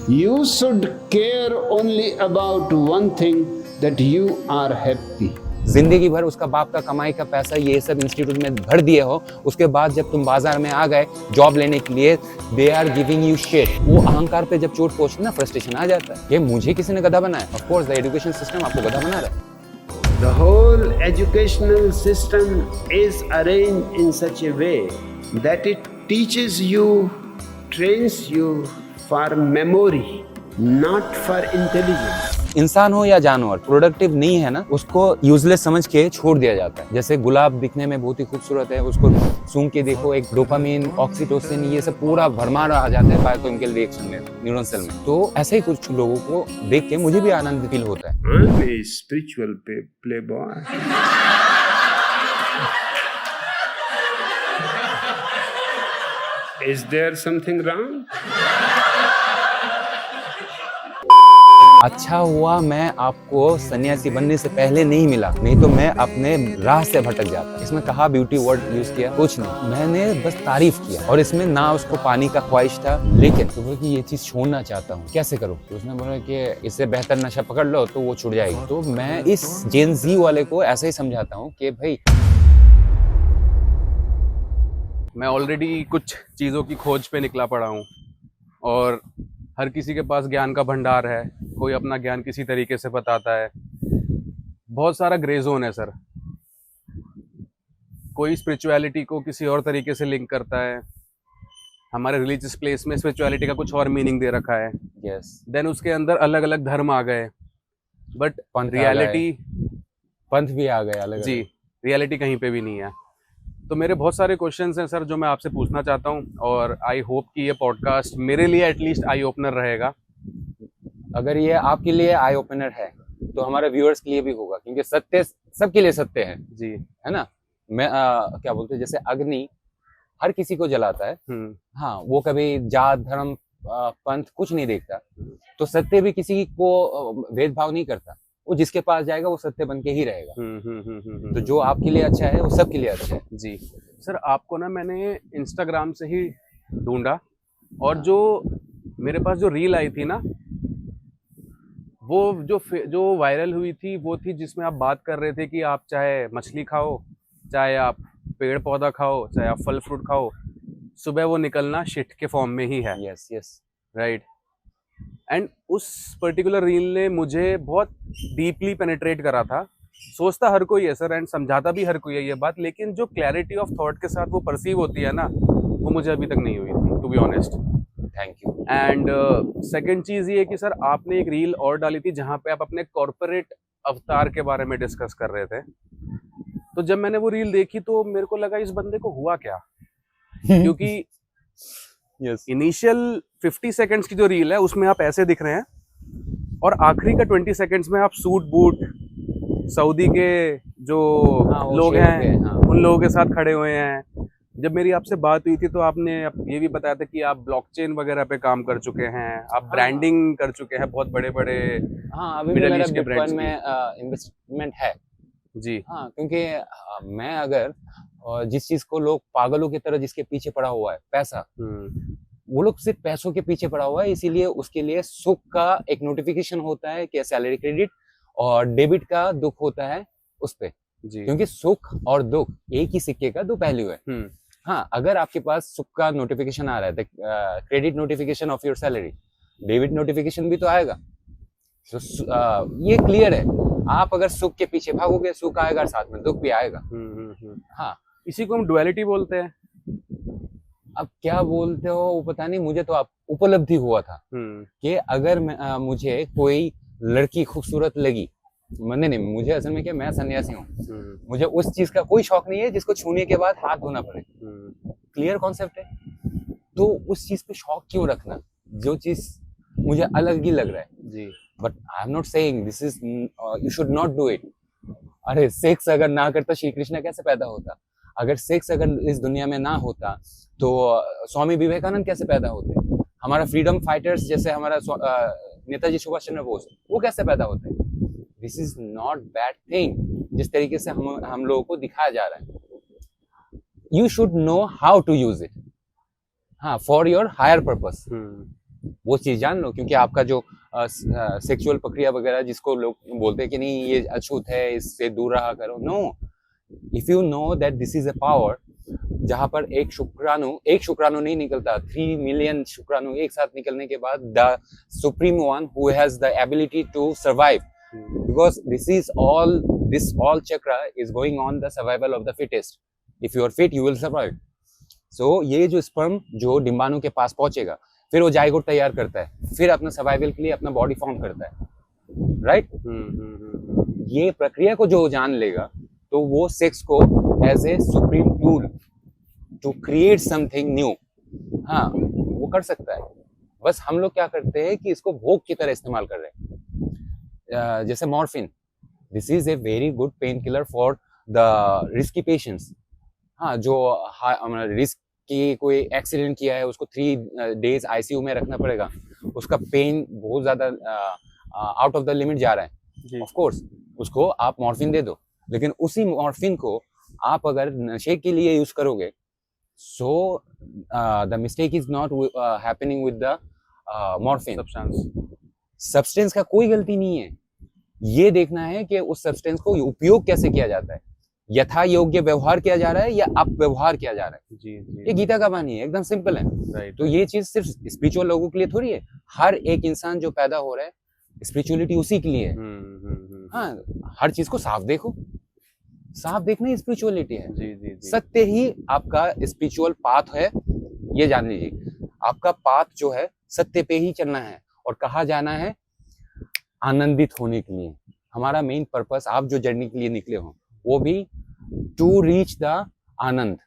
You should care only about one thing, that you are happy. जिंदगी भर उसका बाप का कमाई का पैसा ये सब इंस्टीट्यूट में भर दिए हो, उसके बाद जब तुम बाजार में आ गए जॉब लेने के लिए, they are giving you shit. वो अहंकार पे जब चोट पहुंचती ना, फ्रस्ट्रेशन आ जाता है कि मुझे किसी ने गधा बनाया। Of course the education system आपको गधा बना रहा है। The whole educational system is arranged in such a way that it teaches you, trains you for memory, not for intelligence. इंसान हो या जानवर, प्रोडक्टिव नहीं है ना, उसको यूजलेस समझ के छोड़ दिया जाता है। जैसे गुलाब दिखने में बहुत ही खूबसूरत है, उसको सूंघ के देखो, एक डोपामिन, ऑक्सीटोसिन, ये सब पूरा भरमार आ जाता है बायोकेमिकल रिएक्शन में, न्यूरॉन सेल में। तो ऐसे ही कुछ लोगों को देख के मुझे भी आनंद फील होता है। I'm a spiritual playboy. Is there something wrong? अच्छा हुआ मैं आपको सन्यासी बनने से पहले नहीं मिला, नहीं तो मैं अपने राह से भटक जाता। इसमें कहा ब्यूटी वर्ड यूज किया, कुछ नहीं, मैंने बस तारीफ किया। और इसमें ना उसको पानी का ख्वाहिश था, लेकिन तो बोला कि ये चीज छोड़ना चाहता हूँ, कैसे करूँ? तो उसने बोला कि इससे बेहतर नशा पकड़ लो तो वो छूट जाएगी। तो मैं इस जेन जी वाले को ऐसे ही समझाता हूँ कि भाई, मैं ऑलरेडी कुछ चीज़ों की खोज पे निकला पड़ा हूँ और हर किसी के पास ज्ञान का भंडार है, कोई अपना ज्ञान किसी तरीके से बताता है। बहुत सारा ग्रे जोन है सर, कोई स्पिरिचुअलिटी को किसी और तरीके से लिंक करता है, हमारे रिलीजियस प्लेस में स्पिरिचुअलिटी का कुछ और मीनिंग दे रखा है। यस, देन उसके अंदर अलग अलग धर्म आ गए, बट रियलिटी, पंथ भी आ गए अलग। जी, रियलिटी कहीं पे भी नहीं है। तो मेरे बहुत सारे क्वेश्चंस हैं सर जो मैं आपसे पूछना चाहता हूँ, और आई होप कि ये पॉडकास्ट मेरे लिए एटलीस्ट आई ओपनर रहेगा। अगर ये आपके लिए आई ओपनर है तो हमारे व्यूअर्स के लिए भी होगा, क्योंकि सत्य सबके लिए सत्य है जी, है ना। मैं क्या बोलते हैं, जैसे अग्नि हर किसी को जलाता है, हाँ, वो कभी जात धर्म पंथ कुछ नहीं देखता। तो सत्य भी किसी को भेदभाव नहीं करता, वो जिसके पास जाएगा वो सत्य बन के ही रहेगा। तो जो आपके लिए अच्छा है वो सबके लिए अच्छा है। जी सर, आपको ना मैंने इंस्टाग्राम से ही ढूंढा, और जो मेरे पास जो रील आई थी ना, वो जो वायरल हुई थी वो थी जिसमें आप बात कर रहे थे कि आप चाहे मछली खाओ, चाहे आप पेड़ पौधा खाओ, चाहे आप फल फ्रूट खाओ, सुबह वो निकलना शिट के फॉर्म में ही है। Yes yes, right. एंड उस पर्टिकुलर रील ने मुझे बहुत डीपली पेनिट्रेट करा था। सोचता हर कोई है सर, एंड समझाता भी हर कोई है ये बात, लेकिन जो क्लैरिटी ऑफ थॉट के साथ वो परसीव होती है ना, वो मुझे अभी तक नहीं हुई थी, to be honest. Thank you. And second चीज ये कि सर आपने एक रील और डाली थी जहां पे आप अपने कॉर्पोरेट अवतार के बारे में डिस्कस कर रहे थे। तो जब मैंने वो रील देखी तो मेरे को लगा इस बंदे को हुआ क्या, क्योंकि यस, इनिशियल 50 सेकंड्स की जो रील है उसमें आप ऐसे दिख रहे हैं, और आखिरी का 20 सेकंड्स में आप सूट बूट सऊदी के जो लोग हैं, उन लोगों के साथ खड़े हुए हैं। जब मेरी आपसे बात हुई थी तो आपने ये भी बताया था कि आप ब्लॉकचेन वगैरह पे काम कर चुके हैं, आप ब्रांडिंग कर चुके हैं बहुत बड़े बड़े। हाँ, अभी मिडल ईस्ट के ब्रांड्स में इन्वेस्टमेंट है जी। हाँ, क्योंकि मैं अगर जिस चीज को लोग पागलों की तरह जिसके पीछे पड़ा हुआ है, पैसा, वो लोग सिर्फ पैसों के पीछे पड़ा हुआ है, इसीलिए उसके लिए सुख का एक नोटिफिकेशन होता है कि सैलरी क्रेडिट, और डेबिट का दुख होता है उस पे जी। क्योंकि सुख और दुख एक ही सिक्के का दो पहलू है। हाँ, अगर आपके पास सुख का नोटिफिकेशन आ रहा है, credit notification of your salary, debit notification भी तो आएगा। तो ये क्लियर है, आप अगर सुख के पीछे भागोगे सुख आएगा, साथ में दुख भी आएगा। हाँ, इसी को हम डुअलिटी बोलते हैं। अब क्या बोलते हो वो पता नहीं, मुझे तो आप उपलब्धि हुआ था कि अगर मुझे कोई लड़की खूबसूरत लगी, मैंने नहीं, मुझे असल में क्या, मैं सन्यासी हूँ, मुझे उस चीज का कोई शौक नहीं है जिसको छूने के बाद हाथ धोना पड़े। क्लियर कॉन्सेप्ट है। तो उस चीज पे शौक क्यों रखना, जो चीज मुझे अलग ही लग रहा है जी। But I am not saying this is, you should not do it. अरे सेक्स अगर ना करता श्री कृष्ण कैसे पैदा होता? अगर सेक्स अगर इस दुनिया में ना होता तो स्वामी विवेकानंद कैसे पैदा होते? हमारा फ्रीडम फाइटर्स जैसे हमारा नेताजी सुभाष चंद्र बोस, वो कैसे पैदा होते? This is not bad thing, जिस तरीके से हम लोगों को दिखाया जा रहा है। You should know how to use it, हाँ, फॉर योर हायर पर्पस। वो चीज जान लो, क्योंकि आपका जो सेक्सुअल प्रक्रिया वगैरह जिसको लोग बोलते हैं कि नहीं ये अछूत है, इससे दूर रहा करो, no, if you know that this is a power, जहां पर एक शुक्राणु नहीं निकलता, 3 मिलियन शुक्राणु एक साथ निकलने के बाद the supreme one who has the ability to survive, because this all chakra is going on the survival of the fittest. If you are fit you will survive. So ये जो स्पर्म जो डिंबाणु के पास पहुंचेगा, फिर वो जाइगोट तैयार करता है, फिर अपना सर्वाइवल के लिए अपना बॉडी फॉर्म करता है, राइट? ये प्रक्रिया को जो जान लेगा तो वो सेक्स को as a supreme tool to create something new, हाँ वो कर सकता है। बस हम लोग क्या करते हैं कि इसको भोग की तरह इस्तेमाल कर रहे हैं। जैसे morphine, this is a very good pain killer for the risky patients. हाँ, जो रिस्क की कोई एक्सीडेंट किया है उसको 3 डेज आईसीयू में रखना पड़ेगा, उसका पेन बहुत ज्यादा आउट ऑफ द लिमिट जा रहा है, ऑफ कोर्स उसको आप मॉर्फिन दे दो, लेकिन उसी मॉर्फिन को आप अगर नशे के लिए यूज करोगे, so the mistake is not happening with the morphine substance का कोई गलती नहीं है, ये देखना है कि उस सब्सटेंस को उपयोग कैसे किया जाता है, यथा योग्य व्यवहार किया जा रहा है या अपव्यवहार किया जा रहा है। जी। ये गीता का वाणी है, एकदम सिंपल है। तो ये चीज सिर्फ स्पिरिचुअल लोगों के लिए थोड़ी है, हर एक इंसान जो पैदा हो रहा है स्पिरिचुअलिटी उसी के लिए है। हाँ, हर चीज को साफ देखो, साफ देखना ही स्पिरिचुअलिटी है। जी। सत्य ही आपका स्पिरिचुअल पाथ है, ये जान लीजिए। आपका पाथ जो है सत्य पे ही चलना है, और कहाँ जाना है, आनंदित होने के लिए। हमारा मेन पर्पस, आप जो जर्नी के लिए निकले हो वो भी टू रीच द आनंद,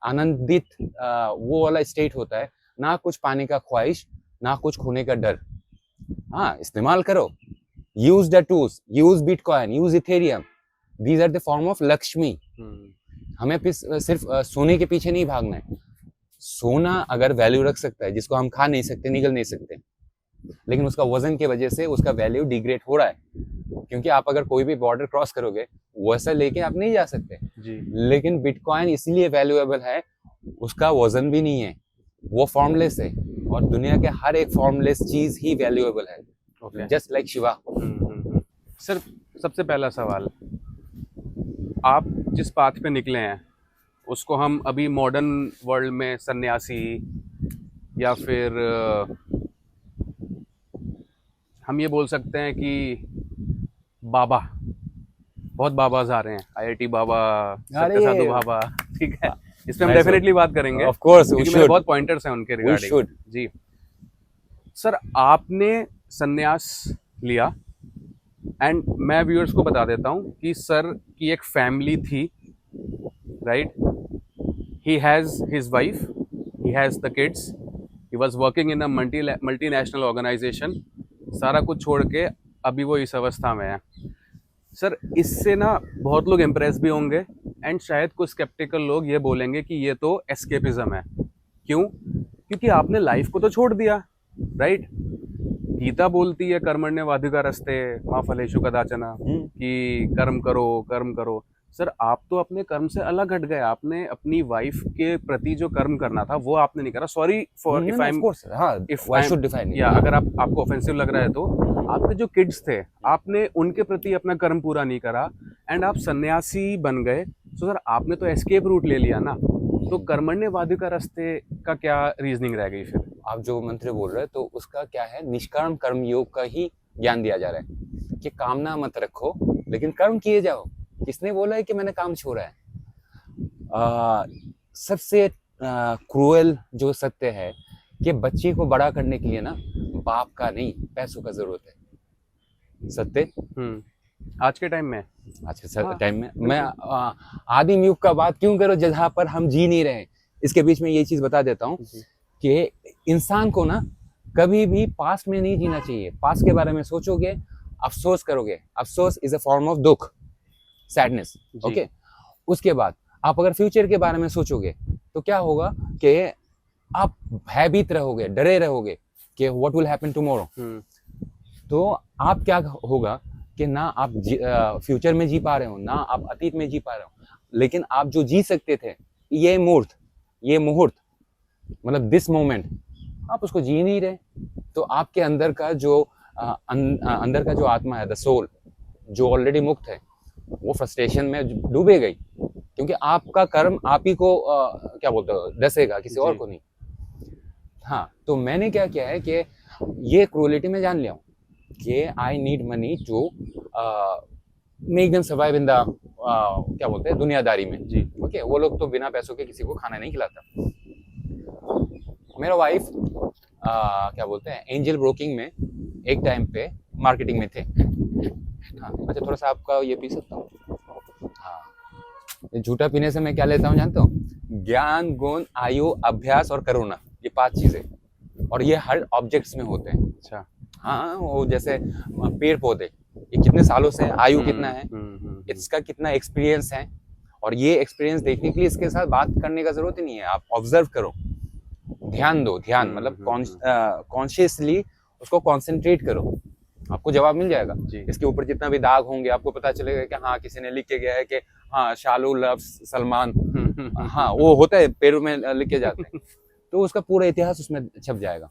आनंदित वो वाला स्टेट होता है, ना कुछ पाने का ख्वाहिश, ना कुछ खोने का डर। हाँ, इस्तेमाल करो, use the tools, use Bitcoin, use Ethereum, these are the form of Lakshmi. हमें सिर्फ सोने के पीछे नहीं भागना है। सोना अगर वैल्यू रख सकता है, जिसको हम खा नहीं सकते, निगल नहीं सकते, लेकिन उसका वजन की वजह से उसका वैल्यू डिग्रेड हो रहा है, क्योंकि आप अगर कोई भी बॉर्डर क्रॉस करोगे वैसा लेके आप नहीं जा सकते जी। लेकिन बिटकॉइन इसलिए वैल्यूएबल है, उसका वजन भी नहीं है, वो फॉर्मलेस है, और दुनिया के हर एक फॉर्मलेस चीज ही वैल्यूएबल है, जस्ट लाइक शिवा। सर, सबसे पहला सवाल, आप जिस पाथ पे निकले हैं उसको हम अभी मॉडर्न वर्ल्ड में सन्यासी या फिर हम ये बोल सकते हैं कि बाबा, बहुत बाबाज आ रहे हैं, आईआईटी बाबा, सत्य साधु बाबा, ठीक है, इस पे हम डेफिनेटली बात करेंगे, ऑफ कोर्स, क्योंकि मेरे बहुत पॉइंटर्स हैं उनके रिगार्डिंग। जी सर, आपने सन्यास लिया, एंड मैं व्यूअर्स को बता देता हूँ कि सर की एक फैमिली थी, right? He has his wife, he has the kids, he was working in a multinational organisation, सारा कुछ छोड़ के अभी वो इस अवस्था में है। सर, इससे ना बहुत लोग इम्प्रेस भी होंगे, एंड शायद कुछ स्केप्टिकल लोग ये बोलेंगे कि ये तो एस्केपिज्म है। क्यों? क्योंकि आपने लाइफ को तो छोड़ दिया, राइट? गीता बोलती है कर्मण्येवाधिकारस्ते मा फलेषु कदाचन, कि कर्म करो। सर, आप तो अपने कर्म से अलग हट गए, आपने अपनी वाइफ के प्रति जो कर्म करना था वो आपने नहीं करा। Sorry for if I should define, या अगर आपको ऑफेंसिव लग रहा है तो आपके जो किड्स थे आपने उनके प्रति अपना कर्म पूरा नहीं करा, एंड आप सन्यासी बन गए। सो सर, आपने तो एस्केप रूट ले लिया ना, तो कर्मण्येवाधिकारस्ते का क्या रीजनिंग रह गई फिर? आप जो मंत्र बोल रहे हैं तो उसका क्या है, निष्काम कर्म योग का ही ज्ञान दिया जा रहा है कि कामना मत रखो लेकिन कर्म किए जाओ। किसने बोला है कि मैंने काम छोड़ा है? सबसे क्रूएल जो सत्य है कि बच्चे को बड़ा करने के लिए ना बाप का नहीं, पैसों का जरूरत है। सत्य आज के टाइम में, टाइम में मैं आदिम युग का बात क्यों करो जहां पर हम जी नहीं रहे। इसके बीच में ये चीज बता देता हूँ कि इंसान को ना कभी भी पास्ट में नहीं जीना चाहिए। पास्ट के बारे में सोचोगे, अफसोस करोगे। अफसोस इज अ फॉर्म ऑफ दुख, सैडनेस, ओके। उसके बाद आप अगर फ्यूचर के बारे में सोचोगे तो क्या होगा कि आप भयभीत रहोगे, डरे रहोगे कि व्हाट विल हैपन टुमारो। तो आप क्या होगा कि ना आप फ्यूचर में जी पा रहे हो, ना आप अतीत में जी पा रहे हो, लेकिन आप जो जी सकते थे ये मुहूर्त मतलब दिस मोमेंट, आप उसको जी नहीं रहे, तो आपके अंदर का जो अंदर का जो आत्मा है, द सोल, जो ऑलरेडी मुक्त है, वो फ्रस्ट्रेशन में डूबे गई, क्योंकि आपका कर्म आप ही को क्या बोलते हो डसेगा, किसी और को नहीं। हाँ, तो मैंने क्या किया है कि ये क्रूएलिटी में जान लिया हूँ कि I need money to make them survive in the क्या बोलते हैं दुनियादारी में जी। ओके, वो लोग तो बिना पैसों के किसी को खाना नहीं खिलाता। मेरा वाइफ क्या बोलते हैं एंजल ब्रोकिंग में एक टाइम पे मार्केटिंग में थे। हाँ, अच्छा थोड़ा सा आपका ये पी सकता हूँ। हाँ, झूठा पीने से मैं क्या लेता हूँ जानते हो? ज्ञान, गुण, आयु, अभ्यास और करुणा, ये 5 चीजें, और ये हर ऑब्जेक्ट्स में होते हैं। अच्छा, हाँ, वो जैसे पेड़ पौधे, ये कितने सालों से, आयु कितना है, इसका कितना एक्सपीरियंस है, और ये एक्सपीरियंस देखने के लिए इसके साथ बात करने का जरूरत ही नहीं है, आप ऑब्जर्व करो, ध्यान दो, ध्यान मतलब कॉन्शियसली उसको कॉन्सेंट्रेट करो, आपको जवाब मिल जाएगा। इसके ऊपर जितना भी दाग होंगे आपको पता चलेगा कि हाँ किसी ने लिख के गया है कि हाँ शालू लव्स सलमान, हाँ वो होता है पेड़ों में लिखे जाते हैं, तो उसका पूरा इतिहास उसमें छप जाएगा।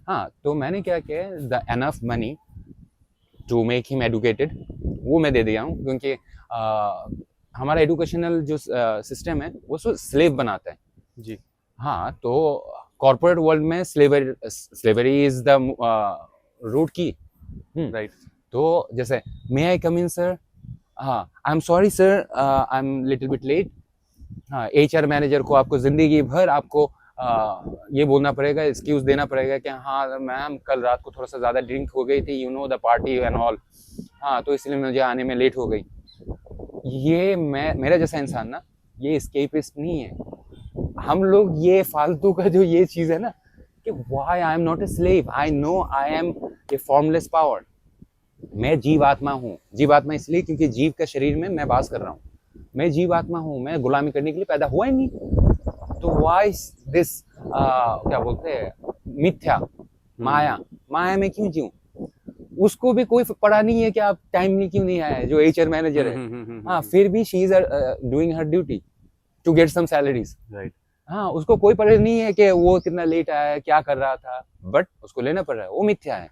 हाँ, तो मैंने क्या किया, the enough money to make him educated, वो मैं दे दिया हूँ, क्योंकि हमारा एजुकेशनल जो सिस्टम है वो स्लेव बनाता है जी। हाँ, तो कॉर्पोरेट वर्ल्ड में स्लेवरी इज द रूट की, राइट। तो जैसे may I come in sir, हाँ I am sorry sir, I am little bit late. हाँ, एचआर मैनेजर को आपको जिंदगी भर आपको ये बोलना पड़ेगा, एक्सक्यूज देना पड़ेगा कि हाँ मैम कल रात को थोड़ा सा ज़्यादा ड्रिंक हो गई थी, you know the party and all, हाँ तो इसलिए मुझे आने में लेट हो गई। ये मेरा जैसा इंसान ना, ये एस्केपिस्ट नहीं है। हम लोग ये फालतू का जो ये चीज़ है ना कि why I am not a slave, I know I am a formless power. मैं जीवात्मा हूँ, जीवात्मा इसलिए क्योंकि जीव का शरीर में मैं वास कर रहा हूँ, मैं जीवात्मा हूँ, मैं गुलामी करने के लिए पैदा हुआ ही नहीं। तो व्हाई दिस क्या बोलते हैं मिथ्या, माया में क्यों जीऊं? उसको भी कोई पड़ा नहीं है कि आप टाइम में क्यों नहीं आए, जो एचआर मैनेजर है। हाँ, फिर भी she is doing her duty to get some salaries, right. हाँ, उसको कोई पड़ा नहीं है कि वो कितना लेट आया है, क्या कर रहा था, बट उसको लेना पड़ रहा है, वो मिथ्या है।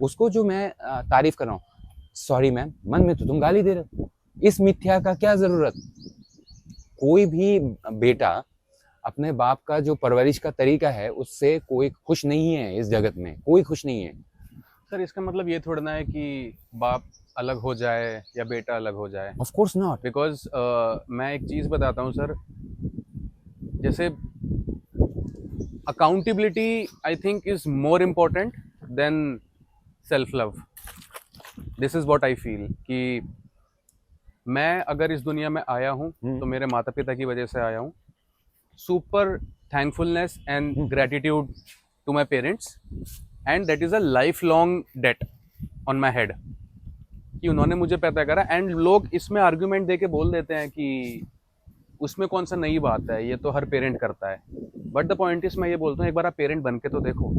उसको जो मैं तारीफ कर रहा हूँ, सॉरी मैम, मन में तो तुम गाली दे रहे हो, इस मिथ्या का क्या जरूरत? कोई भी बेटा अपने बाप का जो परवरिश का तरीका है उससे कोई खुश नहीं है, इस जगत में कोई खुश नहीं है। सर इसका मतलब ये थोड़ा ना है कि बाप अलग हो जाए या बेटा अलग हो जाए। ऑफ कोर्स नॉट, बिकॉज मैं एक चीज़ बताता हूँ सर, जैसे accountability I think is more important then self love. This is what I feel कि मैं अगर इस दुनिया में आया हूँ तो मेरे माता पिता की वजह से आया हूँ। Super thankfulness and gratitude to my parents, and that is a life long debt on my head कि उन्होंने मुझे पैदा करा। एंड लोग इसमें आर्ग्यूमेंट दे के बोल देते हैं कि उसमें कौन सा नई बात है, ये तो हर पेरेंट करता है। बट द पॉइंट इज, मैं ये बोलता हूँ एक बार आप पेरेंट बन के तो देखो,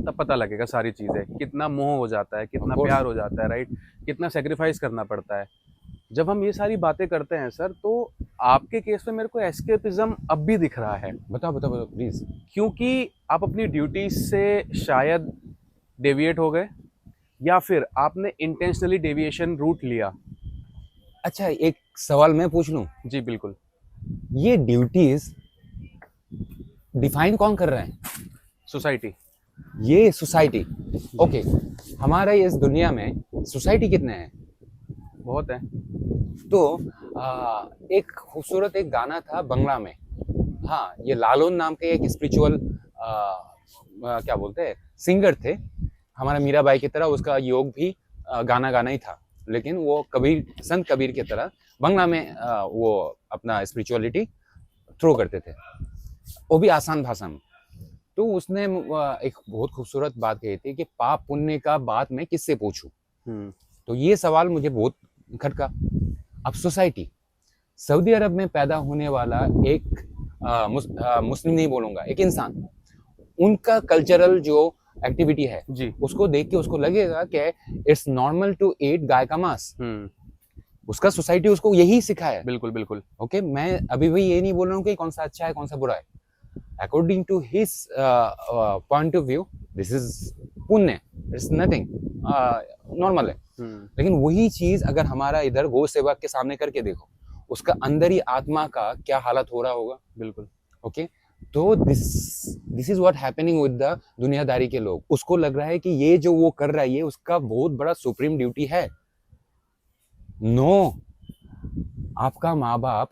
तब पता लगेगा सारी चीज़ें, कितना मोह हो जाता है, कितना प्यार हो जाता है, राइट, कितना सेक्रीफाइस करना पड़ता है। जब हम ये सारी बातें करते हैं सर, तो आपके केस में मेरे को एस्केपिज्म अब भी दिख रहा है। बताओ बताओ बताओ प्लीज। क्योंकि आप अपनी ड्यूटी से शायद डेविएट हो गए, या फिर आपने इंटेंशनली डेविएशन रूट लिया। अच्छा, एक सवाल मैं पूछ लूं? जी बिल्कुल। ये ड्यूटीज डिफाइन कौन कर रहा है? सोसाइटी। ये सोसाइटी, ओके। हमारे इस दुनिया में सोसाइटी कितने हैं? बहुत है। तो एक खूबसूरत एक गाना था बंगला में, हाँ, ये लालोन नाम के एक स्पिरिचुअल क्या बोलते हैं सिंगर थे, हमारा मीराबाई की तरह उसका योग भी गाना गाना ही था, लेकिन वो कबीर, संत कबीर की तरह बंगला में वो अपना स्पिरिचुअलिटी थ्रो करते थे, वो भी आसान भाषा में। तो उसने एक बहुत खूबसूरत बात कही थी कि पाप पुण्य का बात मैं किससे पूछूं। तो ये सवाल मुझे बहुत खटका। अब सोसाइटी, सऊदी अरब में पैदा होने वाला एक मुस्लिम नहीं बोलूंगा, एक इंसान, उनका कल्चरल जो एक्टिविटी है जी, उसको देख के उसको लगेगा कि इट्स नॉर्मल टू ईट गाय का मांस। उसका सोसाइटी उसको यही सिखाया है। बिल्कुल बिल्कुल। ओके, मैं अभी भी ये नहीं बोल रहा हूँ कि कौन सा अच्छा है कौन सा बुरा है, according to his point of view this is पुण्य, it's nothing, normal है। लेकिन वही चीज अगर हमारा इधर गौ सेवक के सामने करके देखो, उसका अंदर ही आत्मा का क्या हालत हो रहा होगा। बिल्कुल। ओके, तो this is what happening with the दुनियादारी के लोग। उसको लग रहा है कि ये जो वो कर रहा है ये उसका बहुत बड़ा सुप्रीम ड्यूटी है। नो, आपका माँ बाप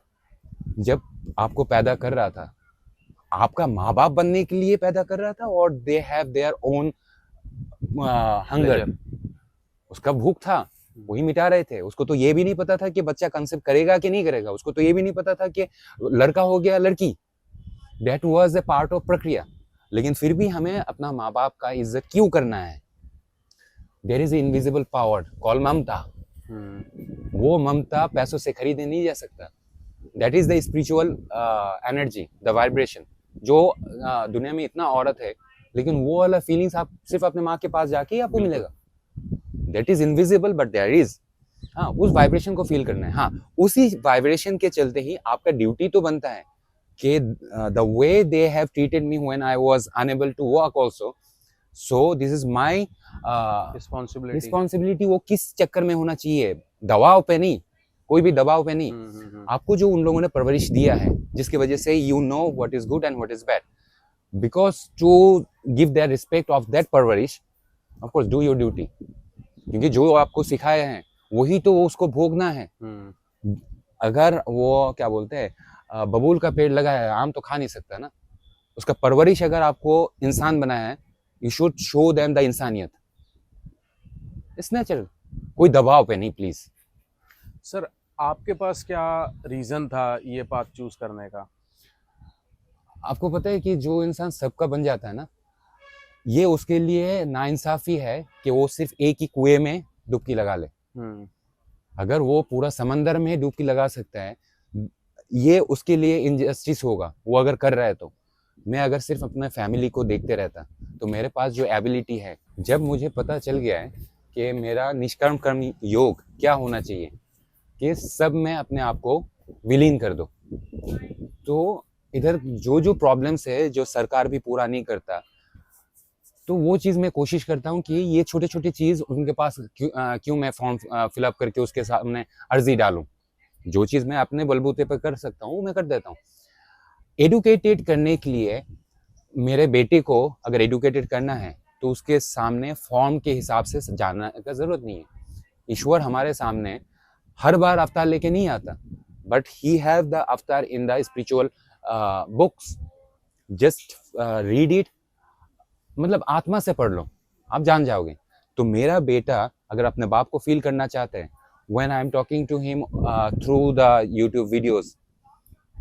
जब आपको पैदा कर रहा था, आपका माँ बाप बनने के लिए पैदा कर रहा था, और they have their own hunger, उसका भूख था, वही मिटा रहे थे। उसको तो ये भी नहीं पता था कि बच्चा कंसेप्ट करेगा कि नहीं करेगा, उसको तो ये भी नहीं पता था कि लड़का हो गया लड़की, that was a part of प्रक्रिया। लेकिन फिर भी हमें अपना माँ बाप का इज्जत क्यों करना है? There is invisible power call ममता। वो ममता पैसों से खरीदे नहीं जा सकता। That is the spiritual energy, the vibration, जो दुनिया में इतना औरत है, लेकिन वो वाला फीलिंग्स आप सिर्फ अपने माँ के पास जाके ही आपको मिलेगा। That is invisible but there is. हाँ, उस वाइब्रेशन को फील करना है। हाँ, उसी वाइब्रेशन के चलते ही आपका ड्यूटी तो बनता है कि the way they have treated me when I was unable to walk also, so this is my responsibility. वो किस चक्कर में होना चाहिए? दबाव पे नहीं, कोई भी दबाव पे नहीं। आपको जो उन लोगों ने परवरिश दिया है, जिसकी वजह से you know what is good and what is bad, because to give that respect of that परवरिश, of course do your duty. क्योंकि जो आपको सिखाया है वही तो उसको भोगना है। अगर वो क्या बोलते हैं, बबूल का पेड़ लगाया है, आम तो खा नहीं सकता ना। उसका परवरिश अगर आपको इंसान बनाया है, you should show them the इंसानियत। इट्स नेचुरल, कोई दबाव पे नहीं प्लीज। सर, आपके पास क्या रीजन था ये पाथ चूज करने का? आपको पता है कि जो इंसान सबका बन जाता है ना, ये उसके लिए नाइंसाफी है कि वो सिर्फ एक ही कुएं में डुबकी लगा ले। अगर वो पूरा समंदर में डुबकी लगा सकता है, ये उसके लिए इनजस्टिस होगा वो अगर कर रहा है। तो मैं अगर सिर्फ अपने फैमिली को देखते रहता, तो मेरे पास जो एबिलिटी है, जब मुझे पता चल गया है कि मेरा निष्कर्म कर्म योग क्या होना चाहिए, कि सब में अपने आप को विलीन कर दो, तो इधर जो जो प्रॉब्लम्स है जो सरकार भी पूरा नहीं करता, तो वो चीज़ मैं कोशिश करता हूँ कि ये छोटे छोटे चीज़ उनके पास क्यों मैं फॉर्म फिलअप करके उसके सामने अर्जी डालूं। जो चीज़ मैं अपने बलबूते पर कर सकता हूँ मैं कर देता हूँ। एडुकेटेड करने के लिए मेरे बेटे को अगर एडुकेटेड करना है तो उसके सामने फॉर्म के हिसाब से जाना का ज़रूरत नहीं है। ईश्वर हमारे सामने हर बार अवतार लेके नहीं आता, बट ही हैव द अवतार in the spiritual books. Just read it, मतलब आत्मा से पढ़ लो, आप जान जाओगे। तो मेरा बेटा अगर अपने बाप को फील करना चाहते हैं, when I am talking to him through the YouTube videos,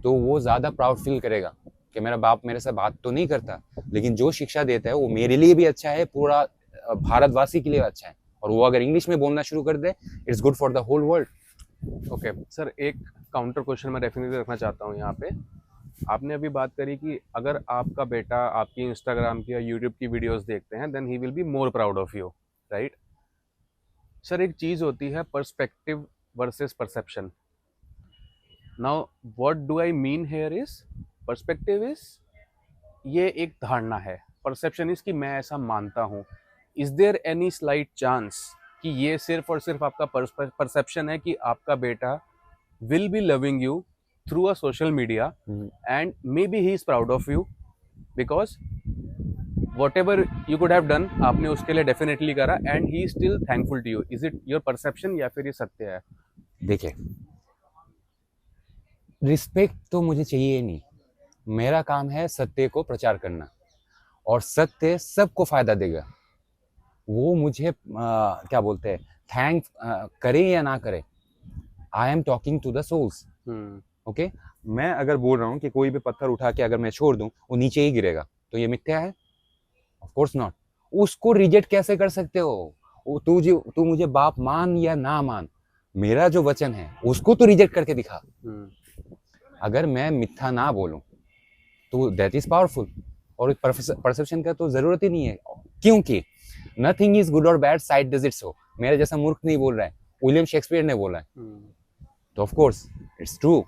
तो वो ज़्यादा प्राउड फील करेगा कि मेरा बाप मेरे से बात तो नहीं करता, लेकिन जो शिक्षा देता है वो मेरे लिए भी अच्छा है, पूरा भारतवासी के लिए अच्छा है। और वो अगर इंग्लिश में बोलना शुरू कर दे, it's good for the whole world. Okay sir, एक काउंटर क्वेश्चन मैं डेफिनेटली रखना चाहता हूँ यहाँ पे। आपने अभी बात करी कि अगर आपका बेटा आपकी इंस्टाग्राम की या यूट्यूब की वीडियोस देखते हैं, then he will be more proud of you, right? Sir, एक चीज़ होती है perspective versus perception. Now what do I mean here is, perspective is ये एक धारणा है, परसेप्शन इज कि मैं ऐसा मानता हूँ। Is there any slight chance कि ये सिर्फ और सिर्फ आपका परसेप्शन है कि आपका बेटा will be loving you through a social media and maybe he is proud of you because whatever you could have done आपने उसके लिए definitely करा and he is still thankful to you. Is it your perception या फिर ये सत्य है? देखिए, रिस्पेक्ट तो मुझे चाहिए नहीं, मेरा काम है सत्य को प्रचार करना, और सत्य सबको फायदा देगा। वो मुझे क्या बोलते हैं, थैंक करे या ना करे, I am talking to the souls. Okay, मैं अगर बोल रहा हूँ कि कोई भी पत्थर उठा के अगर मैं छोड़ दूं वो नीचे ही गिरेगा, तो ये मिथ्या है? Of course not. उसको रिजेक्ट कैसे कर सकते हो? तू मुझे बाप मान या ना मान, मेरा जो वचन है उसको तो रिजेक्ट करके दिखा। अगर मैं मिथ्या ना बोलूं तो दैट इज पावरफुल। और परसेप्शन का तो जरूरत ही नहीं है, क्योंकि नथिंग इज गुड और bad, side does it so. मेरे जैसा मूर्ख नहीं बोल रहा है, विलियम शेक्सपियर ने बोला है। तो ऑफ कोर्स इट्स ट्रू।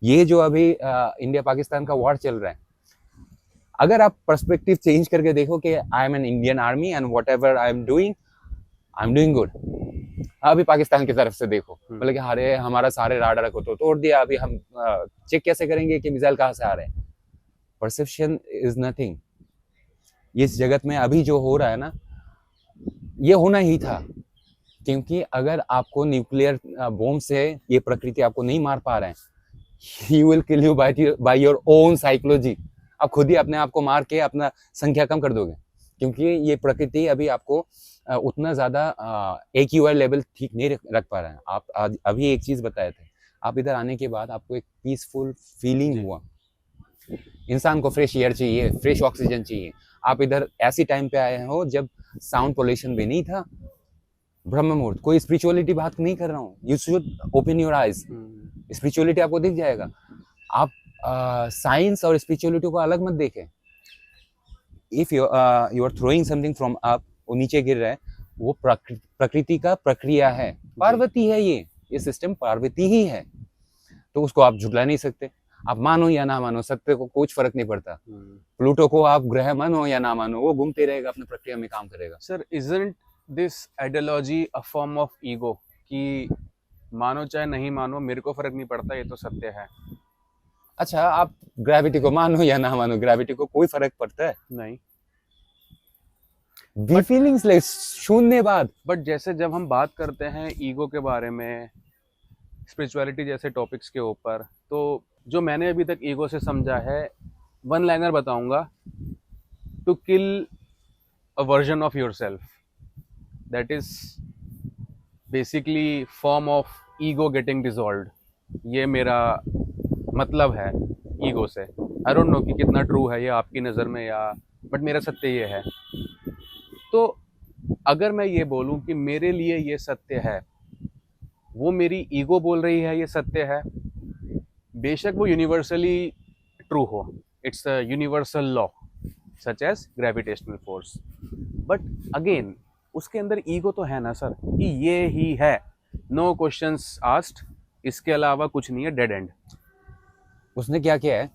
ये जो अभी इंडिया पाकिस्तान का वॉर चल रहा है, अगर आप पर्सपेक्टिव चेंज करके देखो कि आई am an Indian army and what ever I am doing good. अभी पाकिस्तान की तरफ से देखो, बोले कि अरे हमारा सारे राडार को तो तोड़ दिया, अभी हम चेक कैसे करेंगे कि मिसाइल कहाँ से आ रहे हैं। Perception is nothing. इस जगत में अभी जो हो रहा है ना, ये होना ही था, क्योंकि अगर आपको न्यूक्लियर बॉम्ब से ये प्रकृति आपको नहीं मार पा रहे हैं, he will kill you by your own psychology. आप खुद ही अपने आप को मार के अपना संख्या कम कर दोगे, क्योंकि ये प्रकृति अभी आपको उतना ज्यादा AQI लेवल ठीक नहीं रख पा रहा है। आप अभी एक चीज बताए थे, आप इधर आने के बाद आपको एक पीसफुल फीलिंग हुआ। इंसान को फ्रेश एयर चाहिए, फ्रेश ऑक्सीजन चाहिए। आप इधर ऐसी टाइम पे आए हो जब साउंड पोल्यूशन भी नहीं था, ब्रह्म मुहूर्त। कोई स्पिरिचुअलिटी बात नहीं कर रहा हूँ, you should open your eyes, spirituality आपको दिख जाएगा। आप साइंस और स्पिरिचुअलिटी को अलग मत देखें। If you are throwing something from up, वो नीचे गिर रहा है, वो प्रकृति का प्रक्रिया है, पार्वती है, ये सिस्टम पार्वती ही है, तो उसको आप झुटला नहीं सकते। आप मानो या ना मानो, सत्य को कुछ फर्क नहीं पड़ता। प्लूटो को आप ग्रह मानो या ना मानो, वो घूमते रहेगा, अपनी प्रक्रिया में काम करेगा। Sir, isn't this ideology a form of ego, कि मानो चाहे नहीं मानो, मेरे को फर्क नहीं पड़ता, ये तो सत्य है। अच्छा, आप ग्रेविटी को मानो या ना मानो, ग्रेविटी को कोई फर्क पड़ता है नहीं। फीलिंग्स ले शून्य बात। बट जैसे जब हम बात करते हैं ईगो के बारे में, स्पिरिचुअलिटी जैसे टॉपिक्स के ऊपर, तो जो मैंने अभी तक ईगो से समझा है, वन लाइनर बताऊंगा, to kill a version of yourself, that is basically form of ego getting dissolved. ये मेरा मतलब है ईगो से। आई डोंट नो कि कितना ट्रू है ये आपकी नज़र में, या बट मेरा सत्य ये है। तो अगर मैं ये बोलूं कि मेरे लिए ये सत्य है, वो मेरी ईगो बोल रही है ये सत्य है, बेशक वो यूनिवर्सली ट्रू हो, it's a universal law such as gravitational force, but again उसके अंदर ईगो तो है ना सर, कि ये ही है, नो क्वेश्चंस आस्क्ड, इसके अलावा कुछ नहीं है, डेड एंड। उसने क्या किया है,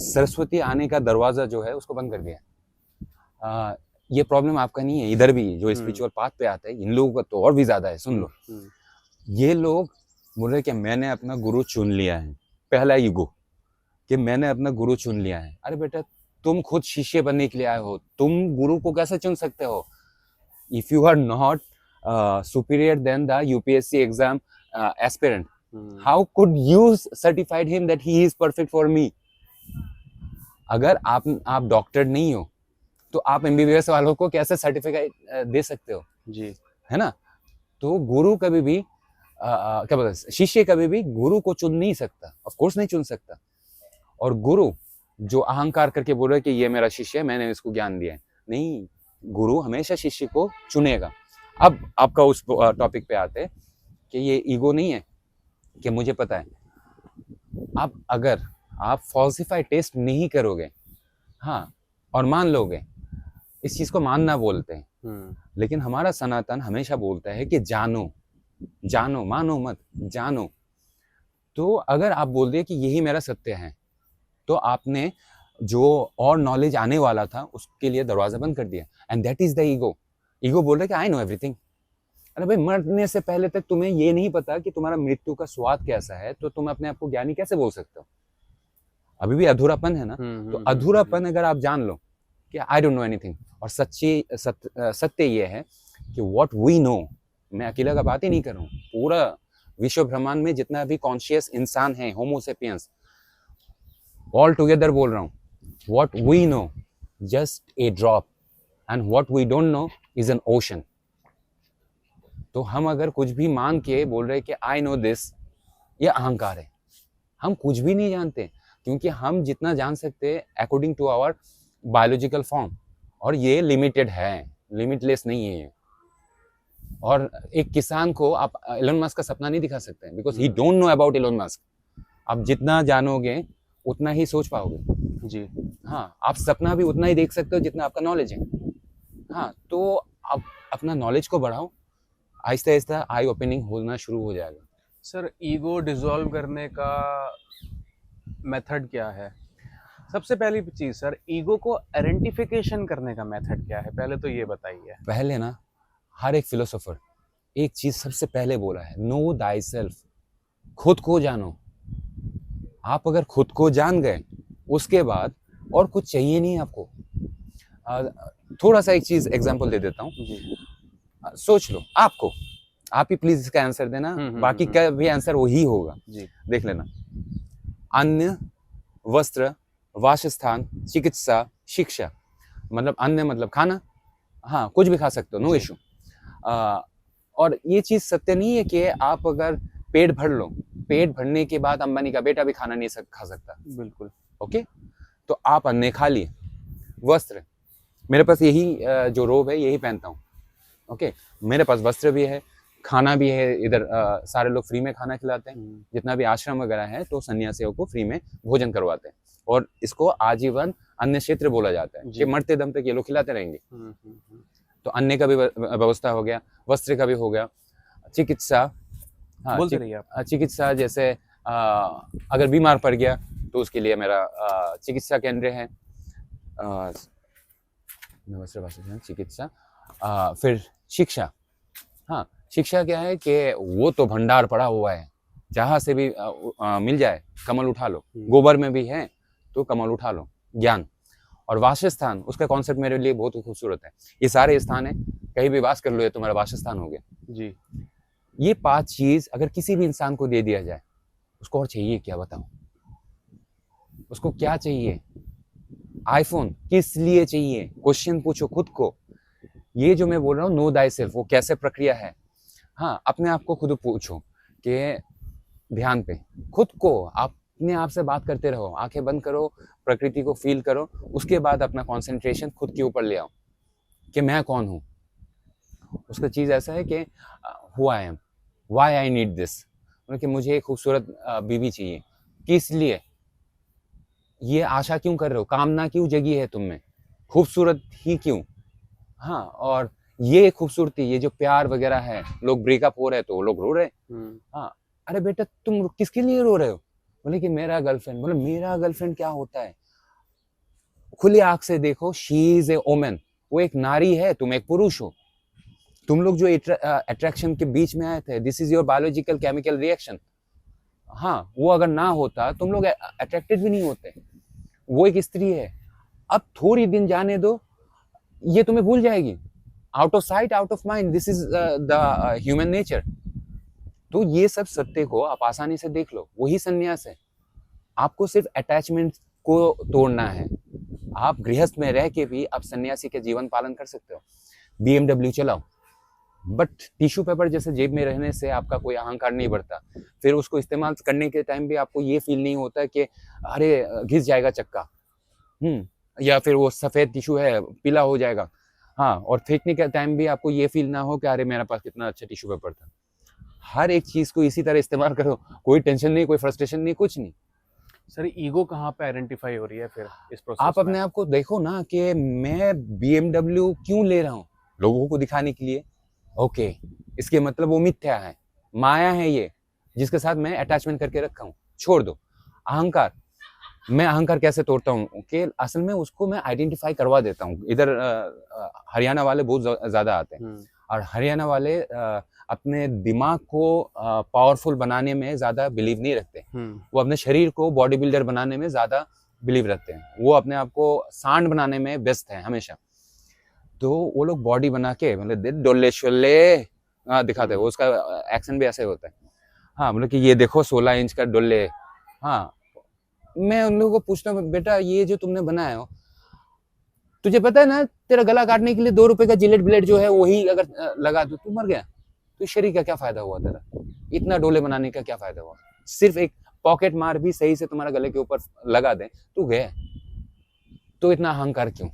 सरस्वती आने का दरवाजा जो है उसको बंद कर दिया। ये प्रॉब्लम आपका नहीं है, इधर भी जो स्पिरिचुअल पाथ पे आते हैं, इन लोगों का तो और भी ज्यादा है। सुन लो, ये लोग बोल रहे कि मैंने अपना गुरु चुन लिया है। पहला ईगो कि मैंने अपना गुरु चुन लिया है। अरे बेटा, तुम खुद शिष्य बनने के लिए आए हो, तुम गुरु को कैसे चुन सकते हो? If you are not superior then the UPSC exam aspirant, how could you certified him that he is perfect for me? अगर आप डॉक्टर नहीं हो तो आप MBBS वालों को कैसे सर्टिफिकेट दे सकते हो? जी, है ना? तो गुरु कभी भी क्या बोलते हैं, शिष्य कभी भी गुरु को चुन नहीं सकता, ऑफ कोर्स नहीं चुन सकता। और गुरु जो अहंकार करके बोल रहे कि ये मेरा शिष्य है, मैंने इसको ज्ञान दिया है, नहीं, गुरु हमेशा शिष्य को चुनेगा। अब आपका उस टॉपिक पे आते हैं कि ये ईगो नहीं है कि मुझे पता है। अगर आप फॉल्सिफाई टेस्ट नहीं करोगे, हाँ, और मान लोगे, इस चीज को मानना बोलते हैं, लेकिन हमारा सनातन हमेशा बोलता है कि जानो, जानो, मानो मत, जानो। तो अगर आप बोल दिए कि यही मेरा सत्य है, तो आपने जो और नॉलेज आने वाला था उसके लिए दरवाजा बंद कर दिया, and that is the ego. Ego बोल रहा है कि आई नो एवरीथिंग। अरे भाई, मरने से पहले तक तुम्हें ये नहीं पता कि तुम्हारा मृत्यु का स्वाद कैसा है, तो तुम अपने आप को ज्ञानी कैसे बोल सकते हो? अभी भी अधूरापन है ना। तो अधूरापन अगर आप जान लो कि आई डोंट नो एनीथिंग, और सत्य ये है कि व्हाट वी नो, मैं अकेला का बात ही नहीं कर रहा हूँ, पूरा विश्व ब्रह्मांड में जितना भी कॉन्शियस इंसान है, होमो सेपियंस, ऑल टुगेदर बोल रहा हूँ, what we know just a drop, and what we don't know is an ocean. तो हम अगर कुछ भी मान के बोल रहे कि आई नो दिस, ये अहंकार है। हम कुछ भी नहीं जानते, क्योंकि हम जितना जान सकते हैं according to our biological form, और ये लिमिटेड है, लिमिटलेस नहीं है। और एक किसान को आप एलन मस्क का सपना नहीं दिखा सकते, because he don't know about Elon Musk. आप जितना जानोगे उतना ही सोच पाओगे। जी, हाँ, आप सपना भी उतना ही देख सकते हो जितना आपका नॉलेज है। हाँ, तो आप अपना नॉलेज को बढ़ाओ, आहिस्ता आहिस्ता आई ओपनिंग होना शुरू हो जाएगा। सर, ईगो डिसॉल्व करने का मेथड क्या है? सबसे पहली चीज सर, ईगो को आइडेंटिफिकेशन करने का मेथड क्या है, पहले तो ये बताइए। पहले ना हर एक फिलोसोफर एक चीज सबसे पहले बोला है, नो दाई सेल्फ, खुद को जानो। आप अगर खुद को जान गए उसके बाद और कुछ चाहिए नहीं आपको। थोड़ा सा एक चीज एग्जांपल दे देता हूँ। सोच लो, आपको, आप ही प्लीज इसका आंसर देना, बाकी का भी आंसर वही होगा जी। देख लेना। अन्न, वस्त्र, वासस्थान, चिकित्सा, शिक्षा। मतलब अन्न मतलब खाना, हाँ कुछ भी खा सकते हो, नो इशू। और ये चीज सत्य नहीं है कि आप अगर पेट भर लो, पेट भरने के बाद अंबानी का बेटा भी खाना नहीं खा सकता। बिल्कुल। ओके, तो आप अन्य खा लिए। वस्त्र, मेरे पास यही जो रोब है यही पहनता हूँ। ओके, मेरे पास वस्त्र भी है, खाना भी है। इधर सारे लोग फ्री में खाना खिलाते हैं, जितना भी आश्रम वगैरह है तो सन्यासियों को फ्री में भोजन करवाते हैं। और इसको आजीवन अन्न क्षेत्र बोला जाता है कि मरते दम तक ये लोग खिलाते रहेंगे। तो अन्न का भी व्यवस्था हो गया, वस्त्र का भी हो गया। चिकित्सा, हाँ बोलते रहिए आप। चिकित्सा जैसे अगर बीमार पड़ गया तो उसके लिए मेरा चिकित्सा केंद्र है। चिकित्सा, फिर शिक्षा। हाँ, शिक्षा क्या है कि वो तो भंडार पड़ा हुआ है, जहां से भी मिल जाए कमल उठा लो। गोबर में भी है तो कमल उठा लो, ज्ञान। और वासस्थान, उसका कॉन्सेप्ट मेरे लिए बहुत ही खूबसूरत है। ये सारे स्थान है, कहीं भी वास कर लो, ये तुम्हारा वासस्थान हो गया जी। ये 5 चीज अगर किसी भी इंसान को दे दिया जाए, उसको और चाहिए क्या, बताओ? उसको क्या चाहिए? आईफोन किस लिए चाहिए? क्वेश्चन पूछो खुद को। ये जो मैं बोल रहा हूँ नो दाई सेल्फ, वो कैसे प्रक्रिया है? हाँ, अपने आप को खुद पूछो कि ध्यान पे खुद को अपने आप से बात करते रहो, आंखें बंद करो, प्रकृति को फील करो, उसके बाद अपना कंसंट्रेशन खुद के ऊपर ले आओ कि मैं कौन हूँ। उसका चीज ऐसा है कि who I am, why I need this, कि मुझे एक खूबसूरत बीवी चाहिए, किस लिए? ये आशा क्यों कर रहे हो? कामना क्यों जगी है तुम में? खूबसूरत ही क्यों? हाँ, और ये खूबसूरती, ये जो प्यार वगैरह है, लोग ब्रेकअप हो रहे हैं तो वो लोग रो रहे हैं। हाँ, अरे बेटा तुम किसके लिए रो रहे हो? बोले कि मेरा गर्लफ्रेंड। बोले मेरा गर्लफ्रेंड क्या होता है? खुली आंख से देखो, शी इज ए वोमन, वो एक नारी है, तुम एक पुरुष हो। तुम लोग जो अट्रैक्शन के बीच में आए थे, this is your biological chemical reaction. हाँ, वो अगर ना होता तुम लोग अट्रैक्टेड भी नहीं होते। वो एक स्त्री है, अब थोड़ी दिन जाने दो, ये तुम्हें भूल जाएगी। Out of sight out of mind, this is the human nature. तो ये सब सत्य को आप आसानी से देख लो, वही संन्यास है। आपको सिर्फ अटैचमेंट को तोड़ना है। आप गृहस्थ में रह के भी आप सन्यासी के जीवन पालन कर सकते हो। BMW चलाओ, बट टिश्यू पेपर जैसे जेब में रहने से आपका कोई अहंकार नहीं बढ़ता। फिर उसको इस्तेमाल करने के टाइम भी आपको ये फील नहीं होता कि अरे घिस जाएगा चक्का, या फिर वो सफेद टिश्यू है पीला हो जाएगा। हाँ, और फेंकने के टाइम भी आपको ये फील ना हो कि अरे मेरे पास कितना अच्छा टिश्यू पेपर था। हर एक चीज को इसी तरह इस्तेमाल करो, कोई टेंशन नहीं, कोई फ्रस्ट्रेशन नहीं, कुछ नहीं। सर ईगो कहाँ पे आइडेंटिफाई हो रही है फिर इस प्रोसेस आप अपने आप को देखो ना कि मैं BMW क्यों ले रहा हूँ? लोगों को दिखाने के लिए। ओके, इसके मतलब वो मिथ्या है, माया है ये, जिसके साथ मैं अटैचमेंट करके रखा हूँ। छोड़ दो अहंकार। मैं अहंकार कैसे तोड़ता हूँ कि असल में उसको मैं आइडेंटिफाई करवा देता हूँ। इधर हरियाणा वाले बहुत ज्यादा आते हैं, और हरियाणा वाले अपने दिमाग को पावरफुल बनाने में ज्यादा बिलीव नहीं रखते। वो अपने शरीर को बॉडी बिल्डर बनाने में ज्यादा बिलीव रखते हैं। वो अपने आप को सांड बनाने में व्यस्त है हमेशा। तो वो लोग बॉडी बना के मतलब डोले शोले दिखाते हैं, उसका एक्शन भी ऐसे होता है। हाँ, मतलब कि ये देखो 16 इंच का डोले। हाँ, मैं उन लोगों को पूछता हूँ, बेटा ये जो तुमने बनाया हो, तुझे पता है ना तेरा गला काटने के लिए 2 रुपए का जिलेट ब्लेड जो है वही अगर लगा दो तू मर गया, तो शरीर का क्या फायदा हुआ? तेरा इतना डोले बनाने का क्या फायदा हुआ? सिर्फ एक पॉकेट मार भी सही से तुम्हारा गले के ऊपर लगा दे, तू गया। तो इतना अहंकार क्यों?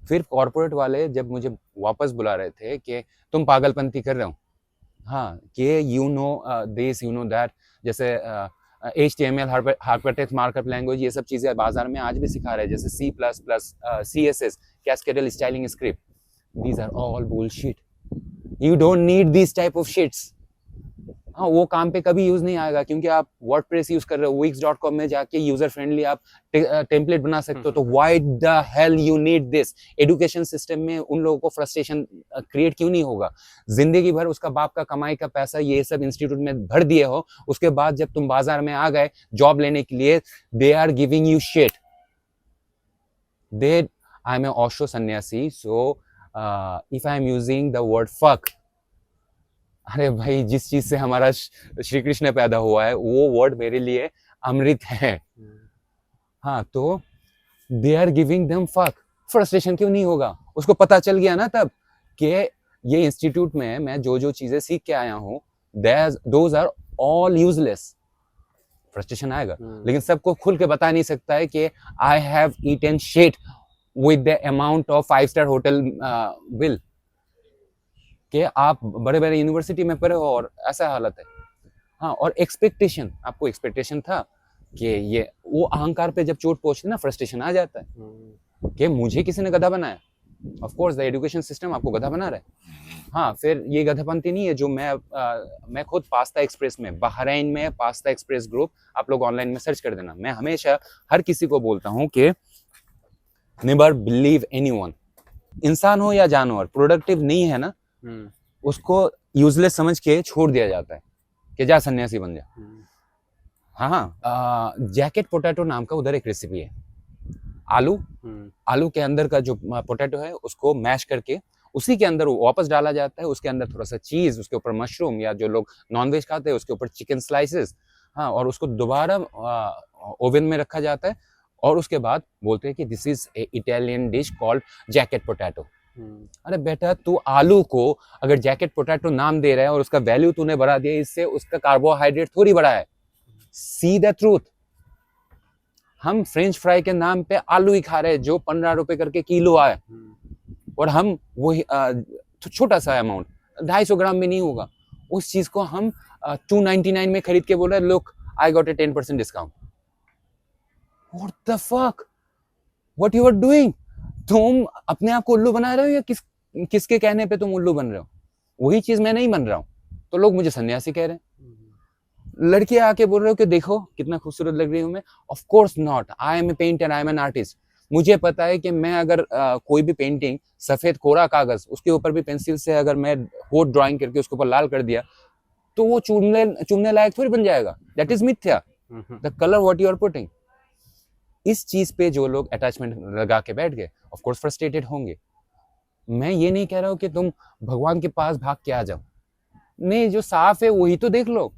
फिर कॉर्पोरेट वाले जब मुझे वापस बुला रहे थे कि तुम पागलपंती कर रहे हो, हाँ, कि you know this, you know that, जैसे HTML, हाइपरटेक्स्ट मार्कअप लैंग्वेज, ये सब चीजें बाजार में आज भी सिखा रहे हैं, जैसे C++, CSS, cascading styling script. These are all bullshit. You don't need this type of shits. हाँ वो काम पे कभी यूज नहीं आएगा, क्योंकि आप वर्डप्रेस यूज कर रहे हो, wix.com में जाके यूजर फ्रेंडली आप टेम्पलेट बना सकते हो। तो why the hell you need this? Education system में उन लोगों को फ्रस्ट्रेशन क्रिएट क्यों नहीं होगा? जिंदगी भर उसका बाप का कमाई का पैसा ये सब इंस्टीट्यूट में भर दिए हो, उसके बाद जब तुम बाजार में आ गए जॉब लेने के लिए, they are giving you shit. I am a Osho sannyasi, so if I am using the word fuck, अरे भाई जिस चीज से हमारा श्री कृष्ण पैदा हुआ है वो वर्ड मेरे लिए अमृत है। हाँ, तो they are giving them fuck. Frustration क्यों नहीं होगा? उसको पता चल गया ना तब कि ये इंस्टीट्यूट में मैं जो जो चीजें सीख के आया हूँ, those are all useless. Frustration आएगा, लेकिन सबको खुल के बता नहीं सकता है कि I have eaten shit with the amount of 5-स्टार होटल बिल, कि आप बड़े बड़े यूनिवर्सिटी में पढ़े हो और ऐसा हालत है। हाँ, और एक्सपेक्टेशन, आपको एक्सपेक्टेशन था कि ये, वो अहंकार पे जब चोट पहुंचती ना, फ्रस्ट्रेशन आ जाता है कि मुझे किसी ने गधा बनाया। Of course the education system आपको गधा बना रहा है। हाँ, फिर ये गधापंती नहीं है जो मैं खुद पास्ता एक्सप्रेस में, बहरीन में पास्ता एक्सप्रेस ग्रुप, आप लोग ऑनलाइन में सर्च कर देना। मैं हमेशा हर किसी को बोलता हूँ कि नेवर बिलीव एनीवन। इंसान हो या जानवर, प्रोडक्टिव नहीं है ना, उसको यूजलेस समझ के छोड़ दिया जाता है कि जा सन्यासी बन जा। हाँ, जैकेट पोटैटो नाम का उधर एक रेसिपी है। आलू के अंदर का जो पोटैटो है उसको मैश करके उसी के अंदर वापस डाला जाता है, उसके अंदर थोड़ा सा चीज, उसके ऊपर मशरूम, या जो लोग नॉनवेज खाते हैं उसके ऊपर चिकन स्लाइसेस। हाँ, और उसको दोबारा ओवन में रखा जाता है, और उसके बाद बोलते हैं कि this is a Italian dish called jacket potato. अरे बेटा, तू आलू को अगर जैकेट पोटैटो नाम दे रहा है और उसका वैल्यू तूने बढ़ा दिया, इससे उसका कार्बोहाइड्रेट थोड़ी बढ़ा है। See the truth. हम फ्रेंच फ्राई के नाम पे आलू ही खा रहे हैं जो 15 रुपए करके किलो आए, और हम वो छोटा सा अमाउंट 250 ग्राम में नहीं होगा, उस चीज को हम 299 में खरीद के बोल रहे हैं, look I got a 10% discount. What the fuck, what you are doing? तुम अपने आप को उल्लू बना रहे हो या किसके कहने पे तुम उल्लू बन रहे हो? वही चीज मैं नहीं बन रहा हूँ, तो लोग मुझे सन्यासी कह रहे हैं। लड़के आके बोल रहे हो कि देखो कितना खूबसूरत लग रही हूँ मैं। Of course not, I am a painter, I am an artist. मुझे पता है कि मैं अगर कोई भी पेंटिंग, सफेद कोरा कागज, उसके ऊपर भी पेंसिल से अगर मैं होट ड्राइंग करके उसके ऊपर लाल कर दिया तो वो चूमने लायक थोड़ी बन जाएगा। दैट इज मिथ्या। The colour what you are putting. इस चीज पे जो लोग अटैचमेंट लगा के बैठ गए, ऑफ कोर्स फ्रस्ट्रेटेड होंगे। मैं ये नहीं कह रहा हूं कि तुम भगवान के पास भाग के आ जाओ, नहीं, जो साफ है वही तो देख लो।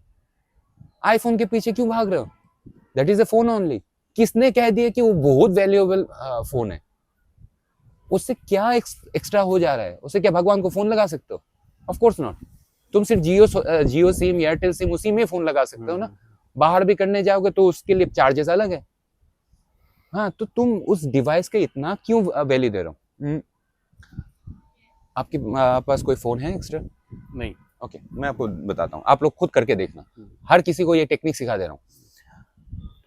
आईफोन के पीछे क्यों भाग रहे हो? That is a phone only. किसने कह दिया कि वो बहुत वैल्यूएबल फोन है? उससे क्या एक्स्ट्रा हो जा रहा है? उससे क्या भगवान को फोन लगा सकते हो? Of course not. तुम सिर्फ जियो सिम, एयरटेल सिम, उसी में फोन लगा सकते हो ना। बाहर भी करने जाओगे तो उसके लिए चार्जेस अलग है। हाँ, तो तुम उस डिवाइस के इतना क्यों वैल्यू दे रहे हो? आपके पास कोई फोन है एक्स्ट्रा? नहीं। ओके, मैं आपको बताता हूँ, आप लोग खुद करके देखना। हर किसी को ये टेक्निक सिखा दे रहा हूँ।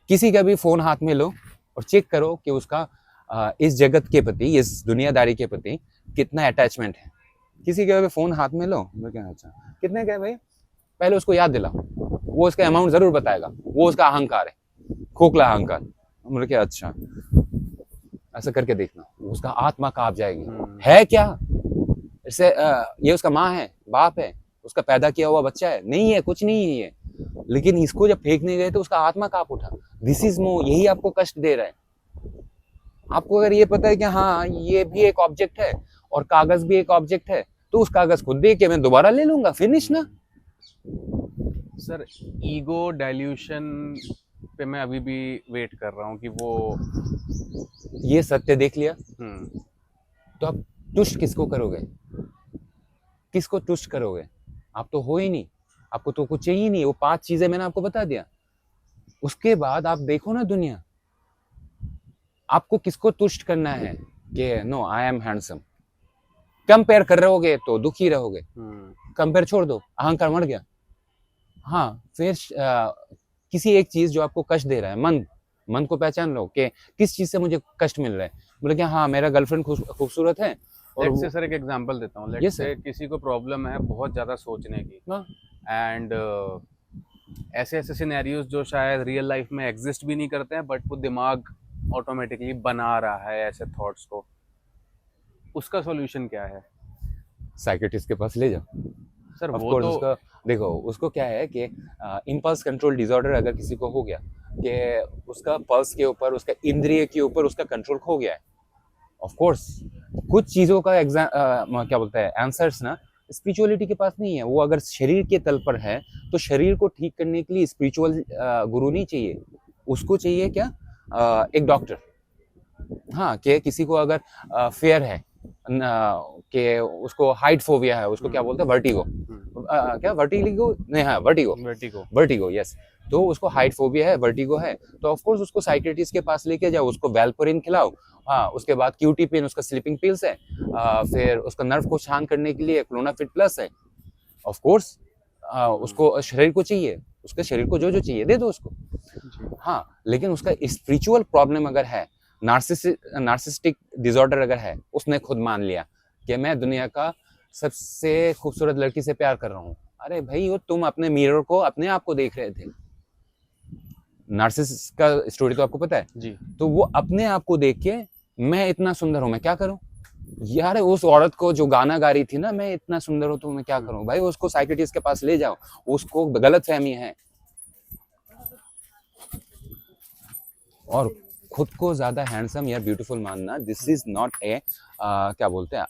किसी का भी फोन हाथ में लो और चेक करो कि उसका इस जगत के प्रति, इस दुनियादारी के प्रति कितना अटैचमेंट है। किसी का भी फोन हाथ में लो, अच्छा कितने का है भाई, पहले उसको याद दिलाओ। वो उसका अमाउंट जरूर बताएगा, वो उसका अहंकार है, खोखला अहंकार। मुझे क्या, अच्छा ऐसा करके देखना, उसका आत्मा कांप जाएगी। है क्या इससे? ये उसका माँ है, बाप है, उसका पैदा किया हुआ बच्चा है? नहीं है, कुछ नहीं है ये। लेकिन इसको जब फेंकने गए तो उसका आत्मा कांप उठा। दिस इज मोह। यही आपको कष्ट दे रहा है। आपको अगर ये पता है कि हाँ ये भी एक ऑब्जेक्ट है और कागज भी एक ऑब्जेक्ट है, तो उस कागज को दे के मैं दोबारा ले लूंगा, फिनिश ना। सर, ईगो डाइल्यूशन पे मैं अभी भी वेट कर रहा हूँ कि वो, ये सत्य देख लिया तो आप तुष्ट किसको करोगे? किसको तुष्ट करोगे? आप तो हो ही नहीं, आपको तो कुछ चाहिए नहीं। वो 5 चीजें मैंने आपको बता दिया। उसके बाद आप देखो ना दुनिया, आपको किसको तुष्ट करना है कि no I am handsome. Compare कर रहोगे तो दुखी रहोगे। कंपेयर छोड़ दो, अहंकार मर गया। हाँ, फिर किसी एक चीज जो आपको कष्ट दे रहा है, मन को पहचान लो कि किस चीज से मुझे कष्ट मिल रहा है। बोले कि हाँ मेरा गर्लफ्रेंड खूबसूरत है। और से सर एक एग्जांपल देता हूँ। लेट्स से किसी को प्रॉब्लम है बहुत ज्यादा सोचने की, एंड ऐसे ऐसे सिनेरियोज जो शायद रियल लाइफ में एग्जिस्ट भी नहीं करते हैं, बट वो दिमाग ऑटोमेटिकली बना रहा है ऐसे थॉट्स को, उसका सॉल्यूशन क्या है? साइकेट्रिस्ट के पास ले जाओ। सर ऑफ वो कोर्स तो उसका देखो, उसको क्या है कि इम्पल्स कंट्रोल डिसऑर्डर अगर किसी को हो गया कि उसका पल्स के ऊपर, उसका इंद्रिय के ऊपर उसका कंट्रोल खो गया है, ऑफ कोर्स कुछ चीजों का क्या बोलते हैं आंसर्स ना स्पिरिचुअलिटी के पास नहीं है। वो अगर शरीर के तल पर है तो शरीर को ठीक करने के लिए स्पिरिचुअल गुरु नहीं चाहिए, उसको चाहिए क्या, एक डॉक्टर। हाँ, कि किसी को अगर फेयर है कि उसको हाइट फोबिया है, उसको क्या बोलते हैं, वर्टिगो, क्या वर्टिगो नहीं, हाँ वर्टिगो, वर्टिगो यस। तो उसको हाइट फोबिया है, वर्टिगो है, तो ऑफ कोर्स उसको साइकेट्रिस्ट के पास लेके जाओ, उसको वेलपोरिन खिलाओ। हाँ, उसके बाद क्यूटी पेन उसका स्लीपिंग पिल्स है, फिर उसका नर्व को शांत करने के लिए क्लोनाफिट प्लस है। ऑफ कोर्स उसको शरीर को चाहिए, उसके शरीर को जो जो चाहिए दे दो उसको। हाँ, लेकिन उसका स्पिरिचुअल प्रॉब्लम अगर है, नार्सिसिस्टिक डिसऑर्डर अगर है, उसने खुद मान लिया कि मैं दुनिया का सबसे खूबसूरत लड़की से प्यार कर रहा हूँ। अरे भाई, वो तुम अपने मिरर को अपने आप को देख रहे थे। नार्सिसिस्ट का स्टोरी तो आपको पता है जी। तो वो अपने आप को देख के मैं इतना सुंदर हूँ, मैं क्या करूँ यार, उस औरत को जो गाना गा रही थी ना, मैं इतना सुंदर हूँ तो मैं क्या करूँ भाई, उसको साइकेट्रिस्ट के पास ले जाओ, उसको गलत फहमी है। और खुद को ज्यादा हैंडसम या ब्यूटीफुल मानना, दिस इज नॉट ए क्या बोलते हैं,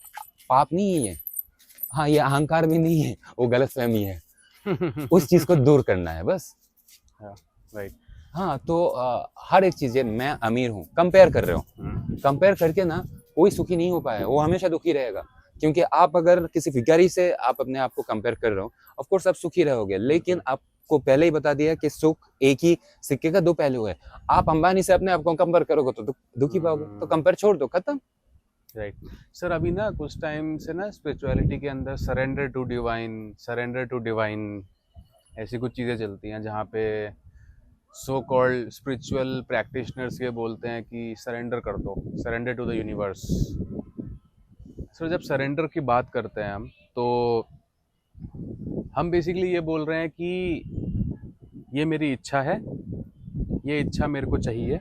पाप नहीं है ये, हाँ ये अहंकार भी नहीं है, वो गलत फहमी है। उस चीज को दूर करना है बस। राइट। हाँ, तो हर एक चीज है, मैं अमीर हूँ, कंपेयर कर रहे हो, कंपेयर करके ना कोई सुखी नहीं हो पाया, वो हमेशा दुखी रहेगा। क्योंकि आप अगर किसी भिखारी से आप अपने आप को कंपेयर कर रहे हो, ऑफ कोर्स आप सुखी रहोगे, लेकिन आपको पहले ही बता दिया कि सुख एक ही सिक्के का दो पहलू है। आप अंबानी से अपने आप को कंपेयर करोगे तो दुखी पाओगे, तो कंपेयर छोड़ दो, खत्म। राइट। सर अभी ना कुछ टाइम से ना स्पिरिचुअलिटी के अंदर सरेंडर टू डिवाइन ऐसी कुछ चीज़ें चलती हैं, जहाँ पे सो कॉल्ड स्पिरिचुअल प्रैक्टिशनर्स ये बोलते हैं कि सरेंडर कर दो, surrender to the universe. Sir जब सरेंडर की बात करते हैं हम, तो हम बेसिकली ये बोल रहे हैं कि ये मेरी इच्छा है, ये इच्छा मेरे को चाहिए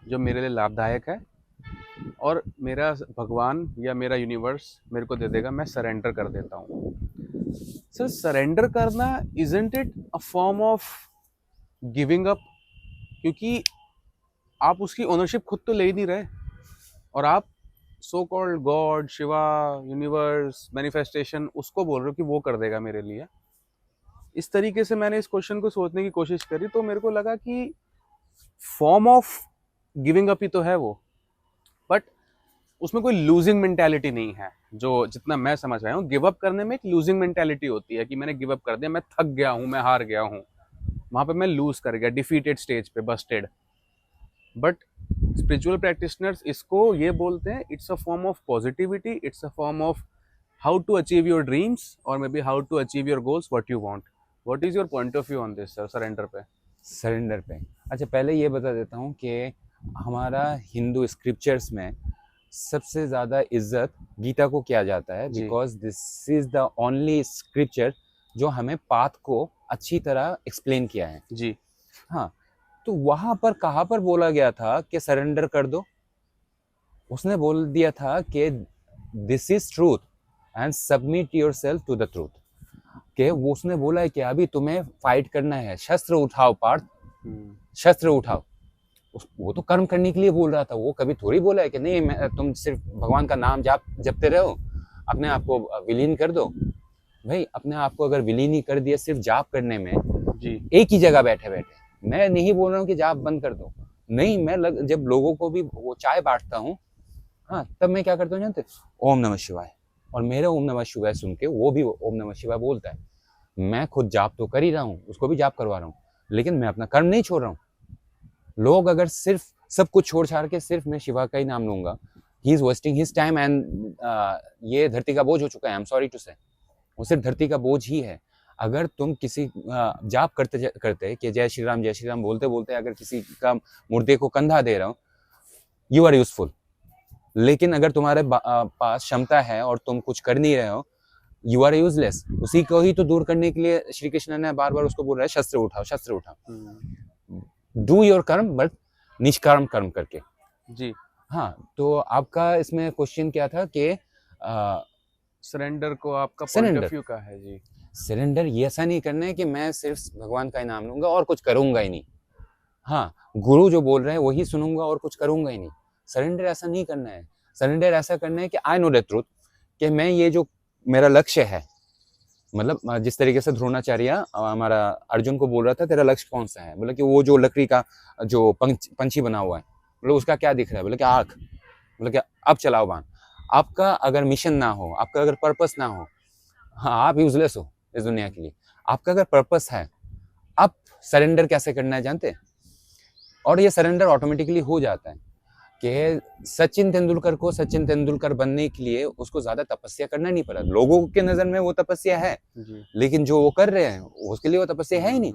जो मेरे लिए लाभदायक है, और मेरा भगवान या मेरा यूनिवर्स मेरे को दे देगा, मैं सरेंडर कर देता हूँ। सर सरेंडर करना isn't it a form of giving up? क्योंकि आप उसकी ओनरशिप खुद तो ले ही नहीं रहे, और आप so called God, Shiva, universe, manifestation उसको बोल रहे हो कि वो कर देगा मेरे लिए। इस तरीके से मैंने इस क्वेश्चन को सोचने की कोशिश करी, तो मेरे को लगा कि फॉर्म ऑफ गिविंग अप ही तो है वो, बट उसमें कोई लूजिंग मेंटालिटी नहीं है। जो जितना मैं समझ आया हूँ, गिव अप करने में एक लूजिंग मेंटालिटी होती है कि मैंने गिव अप कर दिया, मैं थक गया हूँ, मैं हार गया हूँ, वहां पे मैं लूज कर गया, डिफीटेड स्टेज पे, बस्टेड। बट स्पिरिचुअल प्रैक्टिशनर्स इसको ये बोलते हैं, it's a form of positivity, it's a form of how to achieve your dreams, और maybe how to achieve your goals, what you want. What is your point of view on this sir, surrender पे? Surrender पे, अच्छा पहले ये बता देता हूँ कि हमारा हिंदू स्क्रिप्चर्स में सबसे ज्यादा इज्जत गीता को किया जाता है, because this is the only scripture जो हमें पाथ को अच्छी तरह एक्सप्लेन किया है जी। हाँ, तो वहां पर कहाँ पर बोला गया था कि सरेंडर कर दो? उसने बोल दिया था कि this is truth and submit yourself to the truth. कि वो उसने बोला है कि अभी तुम्हें फाइट करना है, शस्त्र उठाओ पार्थ, शस्त्र उठाओ। वो तो कर्म करने के लिए बोल रहा था, वो कभी थोड़ी बोला है कि नहीं तुम सिर्फ भगवान का नाम जपते रहो, अपने आप को विलीन कर दो। भाई अपने आप को अगर विलीन ही कर दिया सिर्फ जाप करने में जी, एक ही जगह बैठे बैठे, मैं नहीं बोल रहा हूँ कि जाप बंद कर दो, नहीं, मैं जब लोगों को भी वो चाय बांटता हूँ, हाँ तब मैं क्या करता हूँ जानते, ओम नमः शिवाय, और मेरे ओम नमः शिवाय सुन के वो भी ओम नमः शिवाय बोलता है। मैं खुद जाप तो कर ही रहा हूँ, उसको भी जाप करवा रहा हूँ, लेकिन मैं अपना कर्म नहीं छोड़ रहा हूँ। लोग अगर सिर्फ सब कुछ छोड़ छाड़ के सिर्फ मैं शिवा का ही नाम लूंगा, he is wasting his time and ये धरती का बोझ हो चुका है, आई एम सॉरी टू से, वो सिर्फ धरती का बोझ ही है। अगर तुम किसी जाप करते करते कि जय श्री राम बोलते बोलते अगर किसी का मुर्दे को कंधा दे रहा हो, यू आर यूजफुल। लेकिन अगर तुम्हारे पास क्षमता है और तुम कुछ कर नहीं रहे हो, यू आर यूजलेस। उसी को ही तो दूर करने के लिए श्री कृष्ण ने बार बार उसको बोल रहा है शस्त्र उठाओ, शस्त्र उठाओ। डू योर कर्म बट निष्काम कर्म करके। जी। हाँ, तो आपका इसमें क्वेश्चन क्या था कि सरेंडर को आपका पॉइंट Surrender. ऑफ व्यू का है जी। सरेंडर ये ऐसा नहीं करना है कि मैं सिर्फ भगवान का ही नाम लूंगा और कुछ करूंगा ही नहीं। हाँ, गुरु जो बोल रहे हैं वही सुनूंगा और कुछ करूंगा ही नहीं। सरेंडर ऐसा नहीं करना है। सरेंडर ऐसा करना है कि आई नो द ट्रूथ, कि मैं ये जो मेरा लक्ष्य है, मतलब जिस तरीके से द्रोणाचार्य हमारा अर्जुन को बोल रहा था तेरा लक्ष्य कौन सा है, बोला कि वो जो लकड़ी का जो पंछी बना हुआ है, बोले उसका क्या दिख रहा है, बोले कि आँख, बोले कि अब चलाओ बाण। आपका अगर मिशन ना हो, आपका अगर पर्पस ना हो, हाँ आप यूजलेस हो इस दुनिया के लिए। आपका अगर पर्पस है, आप सरेंडर कैसे करना है जानते हैं? और ये सरेंडर ऑटोमेटिकली हो जाता है कि सचिन तेंदुलकर को सचिन तेंदुलकर बनने के लिए उसको ज्यादा तपस्या करना नहीं पड़ा। लोगों के नजर में वो तपस्या है जी। लेकिन जो वो कर रहे हैं उसके लिए वो तपस्या है ही नहीं।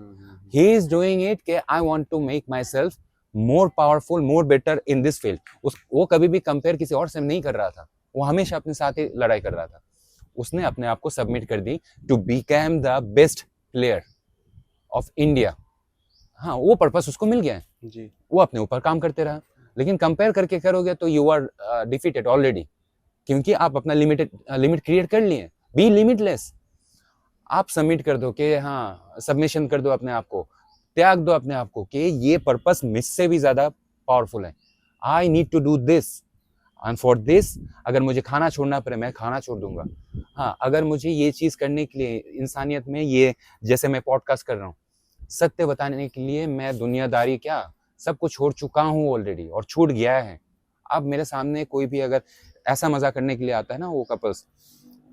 ही इज डूइंग इट कि I want to make myself more powerful, more better in this field. वो कभी भी कंपेयर किसी और से नहीं कर रहा था, वो हमेशा अपने साथ ही लड़ाई कर रहा था। उसने अपने आप को सबमिट कर दी to become the best player of India. हाँ, वो पर्पस उसको मिल गया है जी। वो अपने ऊपर काम करते रहा। लेकिन कंपेयर करके करोगे तो यू आर डिफीटेड ऑलरेडी, क्योंकि आप अपना लिमिट क्रिएट कर लिए। Be limitless. आप सबमिट कर दो कि हाँ, सबमिशन कर दो अपने आप को, त्याग दो अपने आप को कि ये पर्पस मुझसे भी ज्यादा पावरफुल है। I need to do this and for this अगर मुझे खाना छोड़ना पड़े मैं खाना छोड़ दूंगा। हाँ, अगर मुझे ये चीज करने के लिए इंसानियत में, ये जैसे मैं पॉडकास्ट कर रहा हूँ, सत्य बताने के लिए मैं दुनियादारी क्या सब कुछ छोड़ चुका हूँ ऑलरेडी और छूट गया है। अब मेरे सामने कोई भी अगर ऐसा मजा करने के लिए आता है ना, वो कपल्स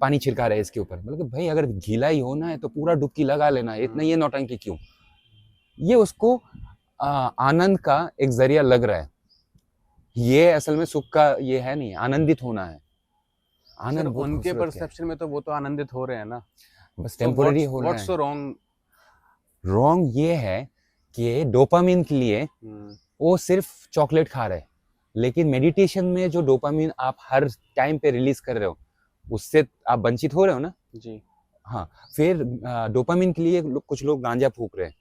पानी छिड़का रहे इसके ऊपर, मतलब भाई अगर गीला ही होना है तो पूरा डुबकी लगा लेना है, इतना ये नौटंकी क्यों? ये उसको आनंद का एक जरिया लग रहा है। ये असल में सुख का ये है नहीं, आनंदित होना है। सर, उनके परसेप्शन में तो वो तो आनंदित हो रहे हैं ना, बस टेम्पोररी हो रहा है। What's so wrong? रॉन्ग ये है कि डोपामिन के लिए वो सिर्फ चॉकलेट खा रहे हैं, लेकिन मेडिटेशन में जो डोपामिन आप हर टाइम पे रिलीज कर रहे हो उससे आप वंचित हो रहे हो ना जी। हाँ, फिर डोपामिन के लिए कुछ लोग गांजा फूक रहे हैं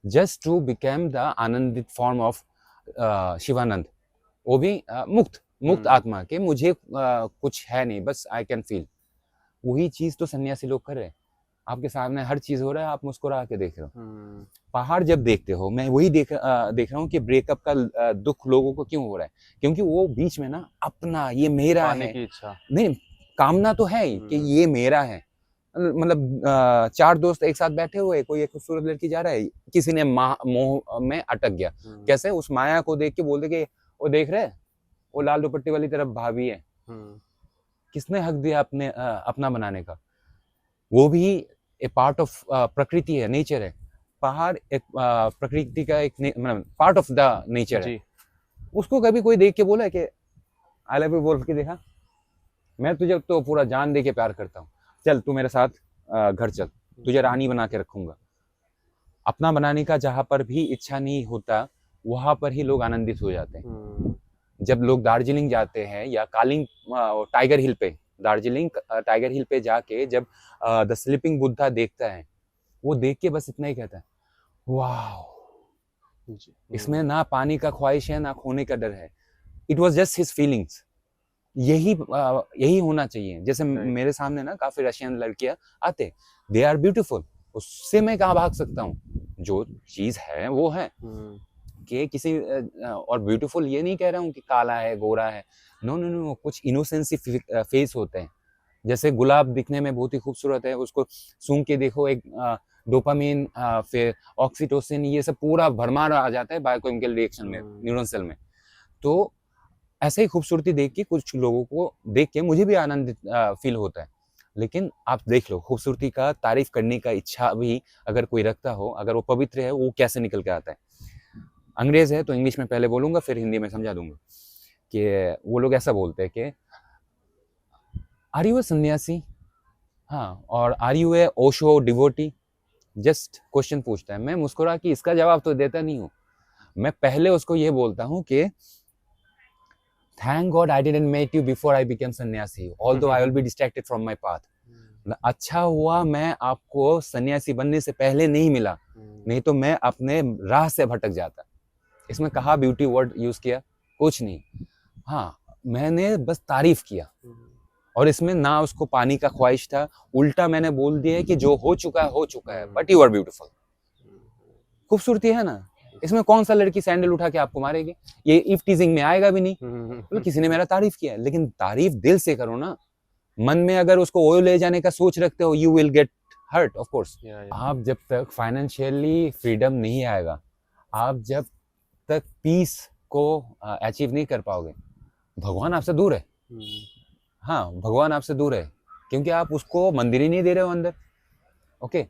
जस्ट टू बिकम द आनंदित फॉर्म ऑफ शिवानंद। वो भी मुक्त आत्मा के, मुझे कुछ है नहीं, बस आई कैन फील। वही चीज तो सन्यासी लोग कर रहे हैं। आपके सामने हर चीज हो रहा है, आप मुस्कुरा के देख रहे हो। पहाड़ जब देखते हो, मैं वही देख रहा हूँ कि ब्रेकअप का दुख लोगों को क्यों हो रहा है, क्योंकि वो बीच में ना अपना ये मेरा है की इच्छा नहीं, कामना तो है ही कि ये मेरा है। मतलब चार दोस्त एक साथ बैठे हुए, कोई एक खूबसूरत लड़की जा रहा है, किसी ने मोह में अटक गया, कैसे उस माया को देख के बोल दे कि वो देख रहे वो लाल दुपट्टे वाली तरफ भाभी है। किसने हक दिया अपने अपना बनाने का? वो भी ए पार्ट ऑफ प्रकृति है, नेचर है। पहाड़ एक प्रकृति का एक मतलब पार्ट ऑफ द नेचर है। उसको कभी कोई देख के बोला कि आई लव यू बोल के देखा? मैं तुझे तो पूरा जान दे के प्यार करता हूँ, चल तू मेरे साथ घर चल, तुझे रानी बना के रखूंगा। अपना बनाने का जहां पर भी इच्छा नहीं होता वहां पर ही लोग आनंदित हो जाते हैं। जब लोग दार्जिलिंग जाते हैं या कालिंग टाइगर हिल पे, दार्जिलिंग टाइगर हिल पे जाके जब द स्लीपिंग बुद्धा देखता है, वो देख के बस इतना ही कहता है, वाह, इसमें ना पानी का ख्वाहिश है ना खोने का डर है। It was just his feelings. यही होना चाहिए। जैसे मेरे सामने ना काफी रशियन लड़कियां आते, दे आर ब्यूटीफुल, उससे मैं कहाँ भाग सकता हूँ? जो चीज है वो है कि किसी और ब्यूटीफुल ये नहीं कह रहा हूँ कि काला है गोरा है, नो नो नो, कुछ इनोसेंसी फेस होते हैं। जैसे गुलाब दिखने में बहुत ही खूबसूरत है, उसको सूंघ के देखो, एक डोपामिन फिर ऑक्सीटोसिन ये सब पूरा भरमार आ जाता है बायोकेमिकल रिएक्शन में, न्यूरॉन सेल में। तो ऐसे ही खूबसूरती देख के कुछ लोगों को देख के मुझे भी आनंदित फील होता है। लेकिन आप देख लो, खूबसूरती का तारीफ करने का इच्छा भी अगर कोई रखता हो, अगर वो पवित्र है, वो कैसे निकल के आता है। अंग्रेज है तो इंग्लिश में पहले बोलूंगा फिर हिंदी में समझा दूंगा कि वो लोग ऐसा बोलते हैं कि आर यू ए सन्यासी, हाँ, और are you a Osho devotee. Just question पूछता है, मैं मुस्कुरा कि इसका जवाब तो देता नहीं हूँ, मैं पहले उसको ये बोलता हूँ कि Thank God I didn't meet you before I became sannyasi, although I will be distracted from my path. अच्छा हुआ मैं आपको सन्यासी बनने से पहले नहीं मिला, नहीं तो मैं अपने राह से भटक जाता। इसमें कहा ब्यूटी वर्ड यूज किया कुछ नहीं, हाँ मैंने बस तारीफ किया, और इसमें ना उसको पानी का ख्वाहिश था, उल्टा मैंने बोल दिया कि जो हो चुका है, बट यू आर ब्यूटीफुल। खूबसूरती है ना, इसमें कौन सा लड़की सैंडल उठा के आपको मारेगी, ये इफ टीजिंग में आएगा भी नहीं। तो किसी ने मेरा तारीफ किया, लेकिन तारीफ दिल से करो ना, मन में अगर उसको ओयो ले जाने का सोच रखते हो, you will get hurt of course. आप जब तक फाइनेंशियली फ्रीडम नहीं आएगा, आप जब तक पीस को अचीव नहीं कर पाओगे, भगवान आपसे दूर है। हाँ, भगवान आपसे दूर है, क्योंकि आप उसको मंदिर ही नहीं दे रहे हो अंदर। ओके,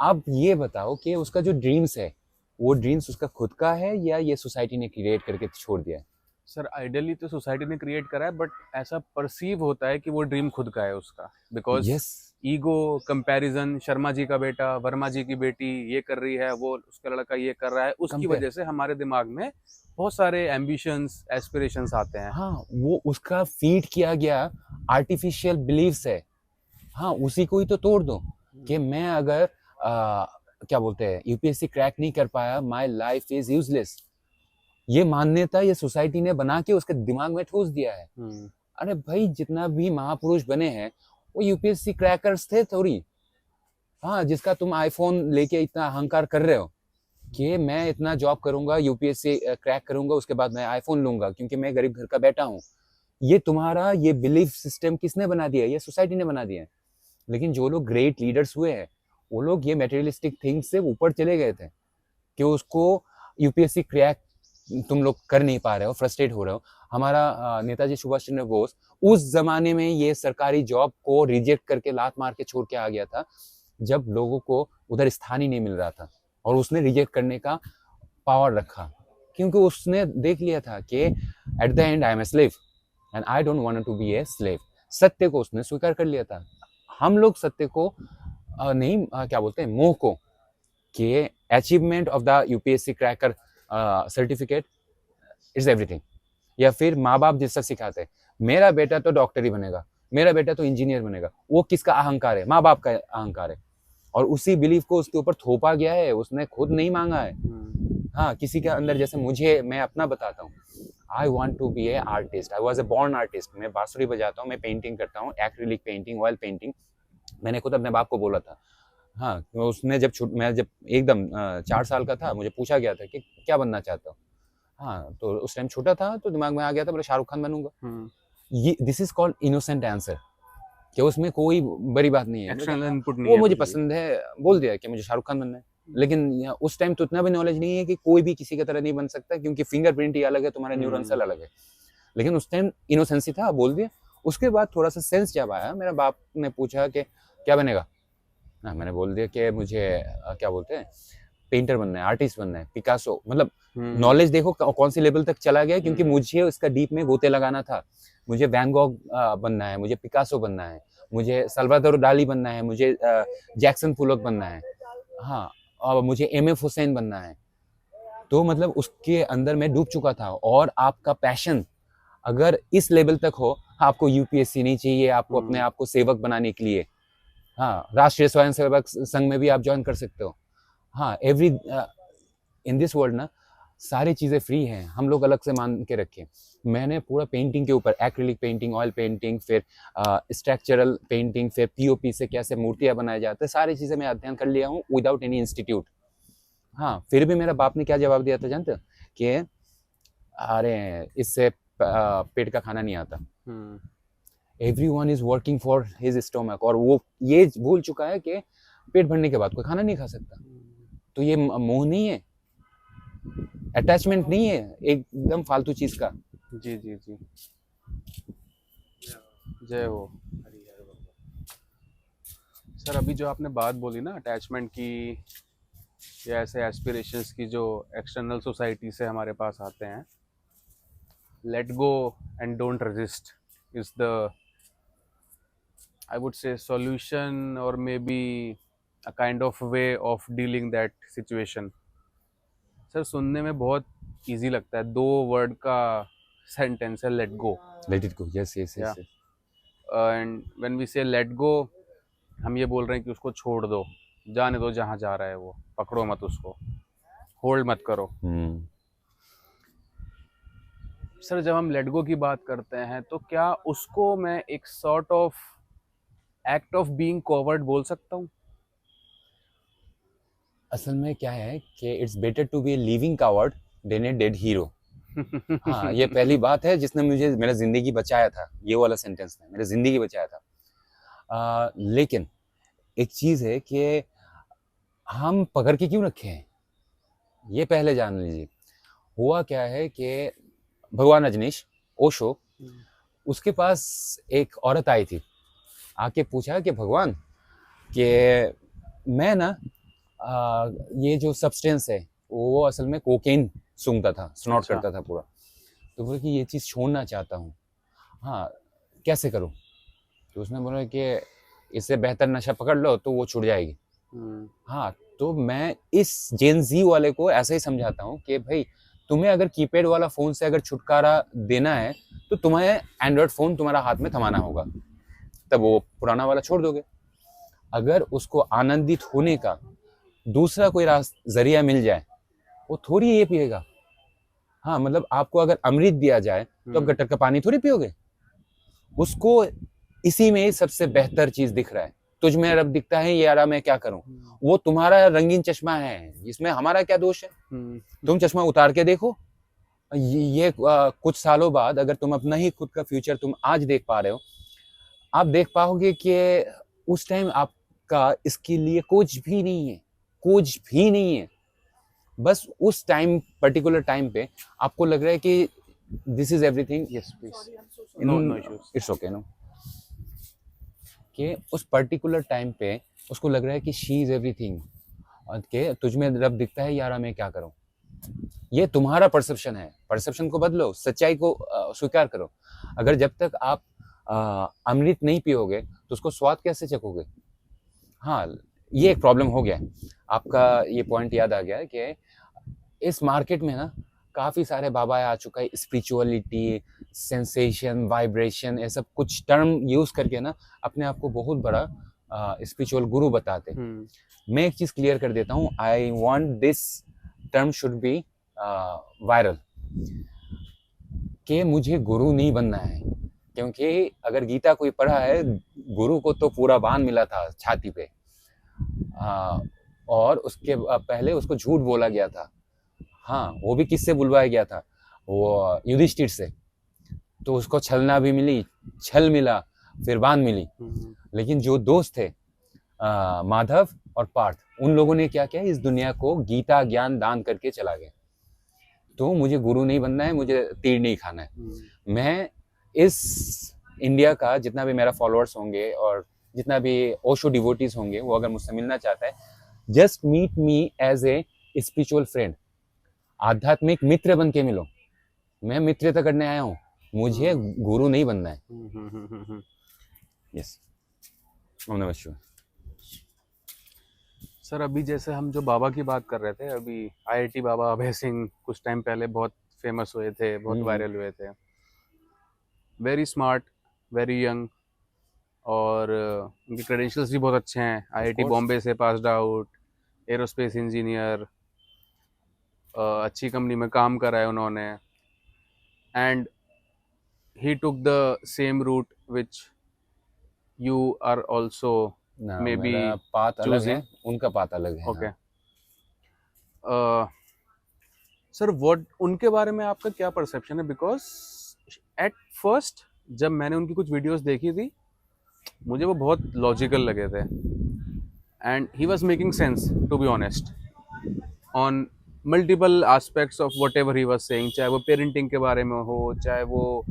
आप ये बताओ कि उसका जो ड्रीम्स है, वो ड्रीम्स उसका खुद का है या ये सोसाइटी ने क्रिएट करके छोड़ दिया है? सर आइडियली तो सोसाइटी ने क्रिएट करा है, बट ऐसा परसीव होता है कि वो ड्रीम खुद का है उसका, because yes, ego, comparison, Sharma ji का बेटा, वर्मा जी की बेटी ये कर रही है, वो उसका लड़का ये कर रहा है, उसकी Compare. वजह से हमारे दिमाग में बहुत सारे एम्बिशंस, एस्पिरेशंस आते हैं। हाँ, वो उसका फीड किया गया आर्टिफिशियल बिलीव्स है। हाँ, उसी को ही तो तोड़ दो कि मैं अगर क्या बोलते हैं यूपीएससी क्रैक नहीं कर पाया, माय लाइफ इज यूजलेस। ये मान्यता ये सोसाइटी ने बना के उसके दिमाग में ठूस दिया है। अरे भाई, जितना भी महापुरुष बने हैं वो यूपीएससी क्रैकर्स थे थोड़ी। हाँ, जिसका तुम आईफोन लेके इतना अहंकार कर रहे हो कि मैं इतना जॉब करूंगा, यूपीएससी क्रैक करूंगा, उसके बाद मैं आईफोन लूंगा क्योंकि मैं गरीब घर का बेटा हूँ। ये तुम्हारा ये बिलीफ सिस्टम किसने बना दिया है? ये सोसाइटी ने बना दिया है। लेकिन जो लोग ग्रेट लीडर्स हुए हैं, वो लोग ये मटेरियलिस्टिक थिंग्स से ऊपर चले गए थे कि उसको यूपीएससी क्रैक तुम लोग कर नहीं पा रहे हो, फ्रस्ट्रेट हो रहे हो। हमारा नेताजी सुभाष चंद्र बोस उस जमाने में ये सरकारी जॉब को रिजेक्ट करके लात मार के छोड़ के आ गया था, जब लोगों को उधर स्थान ही नहीं मिल रहा था, और उसने रिजेक्ट करने का पावर रखा, क्योंकि उसने देख लिया था कि at the end I am a slave and I don't want to be a slave. सत्य को उसने स्वीकार कर लिया था। हम लोग सत्य को नहीं क्या बोलते हैं, मोह को, कि achievement of the UPSC cracker certificate is everything, या फिर माँ बाप जिससे सिखाते हैं मेरा बेटा तो डॉक्टर ही बनेगा, मेरा बेटा तो इंजीनियर बनेगा, वो किसका अहंकार है? माँ बाप का अहंकार है, और उसी बिलीफ को उसके ऊपर थोपा गया है, उसने खुद नहीं मांगा है। हाँ, किसी के अंदर, जैसे मुझे, मैं अपना बताता हूँ, I want to be a artist, I was a born artist. मैं बांसुरी बजाता हूँ, मैं पेंटिंग करता हूँ, एक्रिलिक पेंटिंग, ऑयल पेंटिंग। मैंने खुद अपने बाप को बोला था। हाँ, तो उसने मैं जब एकदम 4 साल का था, मुझे पूछा गया था कि क्या बनना चाहता हूँ। हाँ, तो उस टाइम छोटा था, तो दिमाग में आ गया था, बोले शाहरुख खान बनूंगा। ये this is called innocent answer, कि उसमें कोई बड़ी बात नहीं है, एक्सटर्नल इनपुट नहीं वो है, मुझे कुछ भी। पसंद है, बोल दिया कि मुझे शाहरुख खान बनना है। लेकिन उस टाइम तो इतना भी नॉलेज नहीं है कि कोई भी किसी की तरह नहीं बन सकता, क्योंकि फिंगरप्रिंट ही अलग है, तुम्हारे न्यूरॉन सेल अलग है। लेकिन उस टाइम इनोसेंसी था, बोल दिया। उसके बाद थोड़ा सा सेंस जब आया, मेरा बाप ने पूछा कि क्या बनेगा, हाँ, मैंने बोल दिया कि मुझे क्या बोलते हैं, पेंटर बनना है, आर्टिस्ट बनना है, पिकासो। मतलब नॉलेज देखो कौन सी लेवल तक चला गया, क्योंकि मुझे उसका डीप में गोते लगाना था। मुझे वैन गॉग बनना है, मुझे पिकासो बनना है, मुझे सल्वाडोर डाली बनना है, मुझे जैक्सन पुलक बनना है, हाँ, और मुझे एमएफ हुसैन बनना है। तो मतलब उसके अंदर मैं डूब चुका था। और आपका पैशन अगर इस लेवल तक हो, आपको यूपीएससी नहीं चाहिए, आपको अपने आप को सेवक बनाने के लिए, हाँ, राष्ट्रीय स्वयंसेवक संघ में भी आप ज्वाइन कर सकते हो। हाँ, एवरी इन दिस वर्ल्ड ना सारी चीज़ें फ्री हैं, हम लोग अलग से मान के रखें। मैंने पूरा पेंटिंग के ऊपर, एक्रिलिक पेंटिंग, ऑयल पेंटिंग, फिर स्ट्रक्चरल पेंटिंग, फिर पीओपी से कैसे मूर्तियाँ बनाए जाते हैं, सारी चीज़ें मैं अध्ययन कर लिया हूँ विदाउट एनी इंस्टीट्यूट। हाँ, फिर भी मेरा बाप ने क्या जवाब दिया था जानते हो? कि अरे इससे पेट का खाना नहीं आता। Everyone is working for his stomach, और वो ये भूल चुका है कि पेट भरने के बाद कोई खाना नहीं खा सकता। तो ये मोह नहीं है, अटैचमेंट नहीं है एकदम फालतू चीज का। जी जी जी, जय हो। सर अभी जो आपने बात बोली ना अटैचमेंट की, या ऐसे एस्पिरेशंस की जो एक्सटर्नल सोसाइटी से हमारे पास आते हैं, let go and don't resist is the, I would say, solution, और maybe a kind of way of dealing that situation. Sir सुनने में बहुत इजी लगता है, 2 वर्ड का सेंटेंस है, let go. Let it go, yes yes yes. And when we say let go, हम ये बोल रहे हैं कि उसको छोड़ दो, जाने दो जहाँ जा रहा है वो, पकड़ो मत उसको, होल्ड मत करो। सर जब हम लेट गो की बात करते हैं तो क्या उसको मैं एक sort of act of being coward बोल सकता हूँ? असल में क्या है कि it's better to be living coward than a dead hero. हाँ, ये पहली बात है जिसने मुझे मेरा जिंदगी बचाया था, ये वाला सेंटेंस ने मेरा जिंदगी बचाया था। लेकिन एक चीज है कि हम पकड़ के क्यों रखे हैं, ये पहले जान लीजिए। हुआ क्या है कि भगवान रजनीश ओशो, उसके पास एक औरत आई थी, आके पूछा कि भगवान कि मैं ना ये जो सब्सटेंस है वो असल में कोकेन सूंघता था, स्नॉट करता था पूरा, तो बोले कि ये चीज़ छोड़ना चाहता हूँ, हाँ कैसे करूँ? तो उसने बोला कि इससे बेहतर नशा पकड़ लो तो वो छूट जाएगी। हाँ, तो मैं इस जेन जी वाले को ऐसा ही समझाता हूँ कि भाई तुम्हें अगर कीपैड वाला फ़ोन से अगर छुटकारा देना है तो तुम्हें एंड्रॉयड फ़ोन तुम्हारा हाथ में थमाना होगा, तब वो पुराना वाला छोड़ दोगे। अगर उसको आनंदित होने का दूसरा कोई जरिया मिल जाए, वो थोड़ी ये पिएगा। हाँ, मतलब आपको अगर अमृत दिया जाए तो आप गटर का पानी थोड़ी पियोगे। उसको इसी में सबसे बेहतर चीज दिख रहा है, तुझ में रब दिखता है यारा मैं क्या करूं। वो तुम्हारा रंगीन चश्मा है, इसमें हमारा क्या दोष है? तुम चश्मा उतार के देखो, ये कुछ सालों बाद अगर तुम अपना ही खुद का फ्यूचर तुम आज देख पा रहे हो, आप देख पाओगे कि उस टाइम आपका इसके लिए कुछ भी नहीं है, कुछ भी नहीं है। बस उस टाइम, पर्टिकुलर टाइम पे आपको लग रहा है कि this is everything. Yes please, no issues, it's okay, no, कि उस पर्टिकुलर टाइम पे उसको लग रहा है कि शी इज एवरीथिंग, के तुझ में रब दिखता है यारा मैं क्या करूं। ये तुम्हारा परसेप्शन है, परसेप्शन को बदलो, सच्चाई को स्वीकार करो। अगर जब तक आप अमृत नहीं पियोगे तो उसको स्वाद कैसे चखोगे? हाँ, ये एक प्रॉब्लम हो गया है। आपका ये पॉइंट याद आ गया है कि इस मार्केट में ना काफ़ी सारे बाबा आ चुका है, स्पिरिचुअलिटी, सेंसेशन, वाइब्रेशन, ये सब कुछ टर्म यूज़ करके ना अपने आप को बहुत बड़ा स्पिरिचुअल गुरु बताते हैं। मैं एक चीज़ क्लियर कर देता हूँ, I want this term should be viral, कि मुझे गुरु नहीं बनना है। क्योंकि अगर गीता कोई पढ़ा है, गुरु को तो पूरा बाण मिला था छाती पे, और उसके पहले उसको झूठ बोला गया था। हाँ, वो भी किससे बुलवाया गया था? वो युधिष्ठिर से। तो उसको छलना भी मिली, छल मिला, फिर बाण मिली। लेकिन जो दोस्त थे माधव और पार्थ, उन लोगों ने क्या किया, इस दुनिया को गीता ज्ञान दान करके चला गया। तो मुझे गुरु नहीं बनना है, मुझे तीर नहीं खाना है। मैं इस इंडिया का जितना भी मेरा फॉलोअर्स होंगे और जितना भी ओशो डिवोटीज होंगे, वो अगर मुझसे मिलना चाहता है, just meet me as a spiritual friend, आध्यात्मिक मित्र बन के मिलो। मैं मित्रता करने आया हूँ, मुझे गुरु नहीं बनना है। यस, ओम नमः शिवाय। सर अभी जैसे हम जो बाबा की बात कर रहे थे, अभी IIT बाबा अभय सिंह कुछ टाइम पहले बहुत फेमस हुए थे, बहुत वायरल हुए थे। वेरी स्मार्ट, वेरी यंग, और उनके क्रेडेंशियल्स भी बहुत अच्छे हैं। IIT बॉम्बे से पास्ड आउट, एरोस्पेस इंजीनियर, अच्छी कंपनी में काम करा है उन्होंने, and he took the same route which you are also may be path अलग है, उनका पाथ अलग है। ओके सर, व्हाट उनके बारे में आपका क्या परसेप्शन है? बिकॉज एट फर्स्ट जब मैंने उनकी कुछ वीडियोस देखी थी, मुझे वो बहुत लॉजिकल लगे थे, and he was making sense to be honest on multiple aspects of whatever he was saying, चाहे वो पेरेंटिंग के बारे में हो, चाहे वो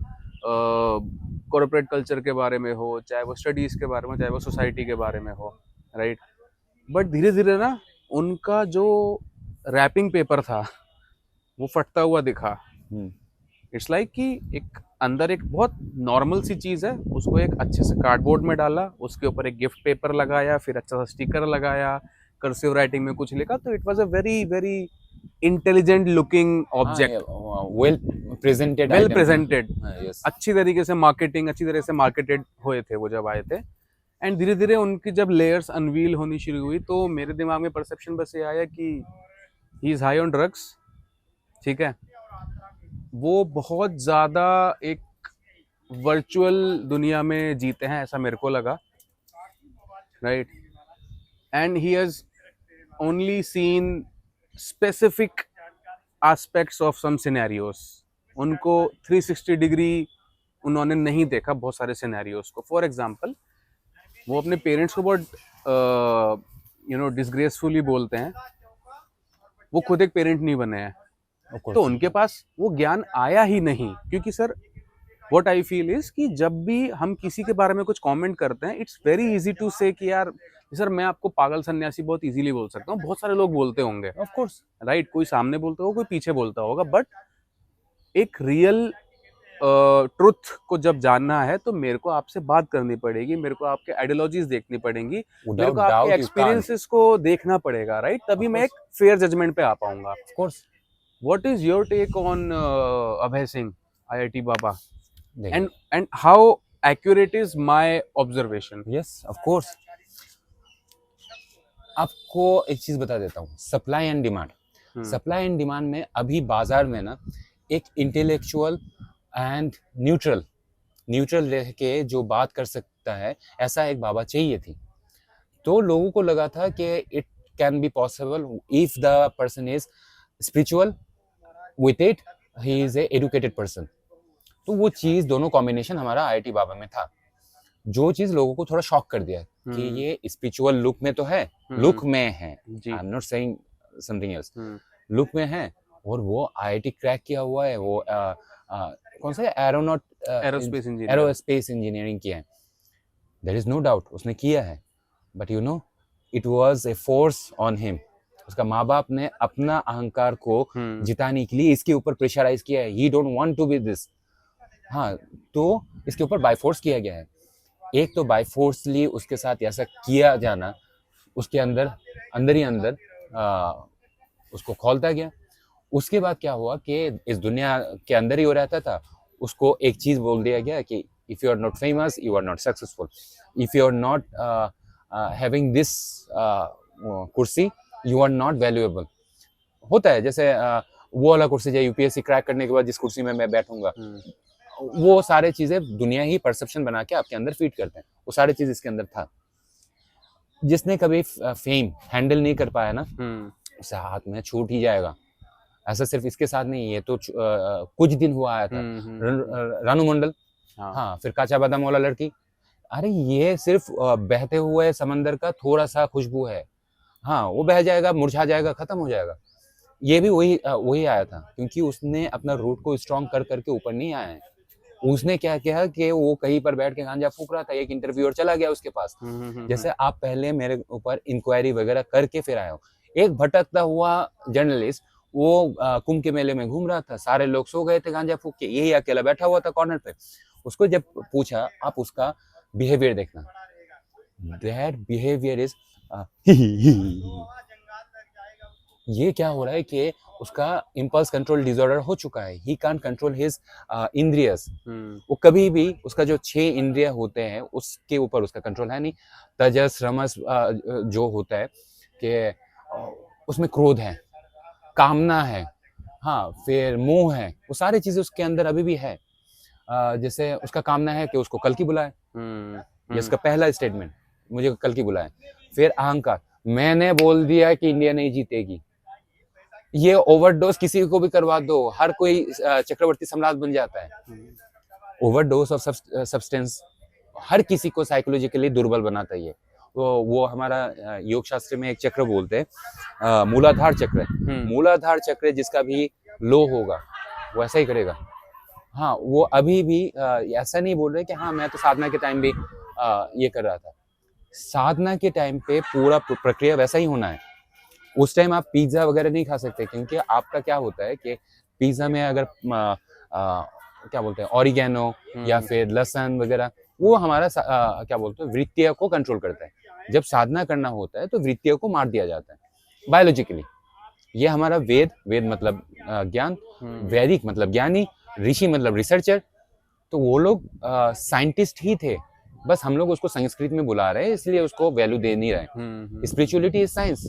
कॉर्पोरेट कल्चर के बारे में हो, चाहे वो स्टडीज़ के बारे में, चाहे वो सोसाइटी के बारे में हो, राइट। बट धीरे धीरे ना उनका जो रैपिंग पेपर था वो फटता हुआ दिखा। इट्स लाइक कि एक अंदर एक बहुत नॉर्मल सी चीज़ है, उसको एक अच्छे से कार्डबोर्ड में डाला, उसके ऊपर एक गिफ्ट पेपर लगाया, फिर अच्छा सा स्टिकर लगाया, कर्सिव राइटिंग में कुछ लिखा, तो it was a very very intelligent looking object, well presented, अच्छी तरीके से मार्केटिंग, अच्छी तरह से मार्केटेड हुए थे वो जब आए थे। एंड धीरे धीरे उनकी जब लेयर्स अनवील होनी शुरू हुई तो मेरे दिमाग में परसेप्शन बस ये आया कि he is high on drugs, ठीक है। वो बहुत ज़्यादा एक वर्चुअल दुनिया में जीते हैं ऐसा मेरे को लगा, right. And he has only seen specific aspects of some scenarios. उनको 360 डिग्री उन्होंने नहीं देखा बहुत सारे सिनेरियोस को। फॉर एग्जांपल वो अपने पेरेंट्स को बहुत डिसग्रेसफुली बोलते हैं, वो खुद एक पेरेंट नहीं बने हैं तो उनके पास वो ज्ञान आया ही नहीं। क्योंकि sir what I feel is कि जब भी हम किसी के बारे में कुछ कमेंट करते हैं, इट्स वेरी इजी टू से कि यार सर मैं आपको पागल सन्यासी बहुत इजीली बोल सकता हूँ, बहुत सारे लोग बोलते होंगे ऑफ कोर्स, राइट। कोई सामने बोलता होगा, कोई पीछे बोलता होगा, बट एक रियल ट्रुथ को जब जानना है तो मेरे को आपसे बात करनी पड़ेगी, मेरे को आपके आइडियोलॉजीज देखनी पड़ेंगी, मेरे को आपके एक्सपीरियंसेस को देखना पड़ेगा, राइट। तभी मैं एक फेयर जजमेंट पे आ पाऊंगा। Of course. What is your take on Abhay Singh, IIT Baba, and how accurate is my observation? Yes, of course. आपको एक चीज बता देता हूँ, supply and demand. Supply and demand में अभी बाजार में ना एक इंटेलेक्चुअल एंड न्यूट्रल रह के जो बात कर सकता है, ऐसा एक बाबा चाहिए थी। तो लोगों को लगा था कि it can be possible if the person is spiritual, with it he is a educated person. तो वो चीज, दोनों कॉम्बिनेशन हमारा IIT बाबा में था। जो चीज लोगों को थोड़ा शॉक कर दिया कि ये स्पिरिचुअल लुक में तो है, लुक में है, आई am not saying something else, look में है, और वो IIT क्रैक किया हुआ है, वो कौन सा एरोस्पेस इंजीनियरिंग किया है, देयर इज नो डाउट उसने किया है, but you know it was a force on him. उसका माँ बाप ने अपना अहंकार को जिताने के लिए इसके ऊपर प्रेशराइज किया है, he don't want to be this. हाँ, तो इसके ऊपर बाय फोर्स किया गया है। एक तो बाय फोर्सली उसके साथ ऐसा किया जाना, उसके अंदर ही अंदर उसको खोलता गया। उसके बाद क्या हुआ कि इस दुनिया के अंदर ही हो रहता था, उसको एक चीज बोल दिया गया कि if you are not famous you are not successful, if you are not having this कुर्सी यू आर नॉट वैल्यूएबल। होता है जैसे वो वाला कुर्सी, जो UPSC क्रैक करने के बाद जिस कुर्सी में मैं बैठूंगा, वो सारे चीजें दुनिया ही परसेप्शन बना के आपके अंदर फीड करते हैं। वो सारे चीज इसके अंदर था। जिसने कभी फेम हैंडल नहीं कर पाया ना, उसे हाथ में छूट ही जाएगा। ऐसा सिर्फ इसके साथ नहीं, ये तो कुछ दिन हुआ आया था रानू मंडल, हाँ, फिर काचा बादाम वाला लड़की। अरे ये सिर्फ बहते हुए समंदर का थोड़ा सा खुशबू है, हाँ, वो बह जाएगा, मुरझा जाएगा, खत्म हो जाएगा। ये भी वही आया था, क्योंकि उसने अपना रूट को स्ट्रॉन्ग कर करके ऊपर नहीं आया है। उसने क्या किया कि वो कहीं पर बैठ के गांजा फूक रहा था, एक इंटरव्यूअर चला गया उसके पास, जैसे आप पहले मेरे ऊपर इंक्वायरी वगैरह करके फिर आए हो। एक भटकता हुआ जर्नलिस्ट वो कुंभ के मेले में घूम रहा था, सारे लोग सो गए थे गांजा फूक के, यही अकेला बैठा हुआ था कॉर्नर पे। उसको जब पूछा, आप उसका बिहेवियर देखना, दैट बिहेवियर इज ये क्या हो रहा है कि उसका इम्पल्स कंट्रोल डिसऑर्डर हो चुका है, ही कांट कंट्रोल हिज इंद्रियस। वो कभी भी, उसका जो 6 इंद्रिय होते हैं उसके ऊपर उसका कंट्रोल है नहीं। तजस रमस जो होता है कि उसमें क्रोध है, कामना है, हाँ, फिर मोह है, वो सारी चीजें उसके अंदर अभी भी है। जैसे उसका कामना है कि उसको कल की बुलाए, ये उसका पहला स्टेटमेंट, मुझे कल की बुलाए। फिर अहंकार, मैंने बोल दिया कि इंडिया नहीं जीतेगी। ये ओवरडोज किसी को भी करवा दो, हर कोई चक्रवर्ती सम्राट बन जाता है। ओवरडोज ऑफ सब्सटेंस हर किसी को साइकोलॉजिकली दुर्बल बनाता है। वो हमारा योग शास्त्र में एक चक्र बोलते हैं, मूलाधार चक्र। मूलाधार चक्र जिसका भी लो होगा वो ऐसा ही करेगा। हाँ, वो अभी भी ऐसा नहीं बोल रहे कि हाँ मैं तो साधना के टाइम भी ये कर रहा था। साधना के टाइम पे पूरा प्रक्रिया वैसा ही होना है। उस टाइम आप पिज्जा वगैरह नहीं खा सकते, क्योंकि आपका क्या होता है कि पिज्जा में अगर क्या बोलते हैं ऑरिगेनो या फिर लहसुन वगैरह, वो हमारा क्या बोलते हैं वृत्तिय को कंट्रोल करता है। जब साधना करना होता है तो वृत्तियों को मार दिया जाता है बायोलॉजिकली। ये हमारा वेद मतलब ज्ञान, वैदिक मतलब ज्ञानी, ऋषि मतलब रिसर्चर। तो वो लोग साइंटिस्ट ही थे, बस हम लोग उसको संस्कृत में बुला रहे हैं, इसलिए उसको वैल्यू दे नहीं रहे। स्पिरिचुअलिटी इज साइंस,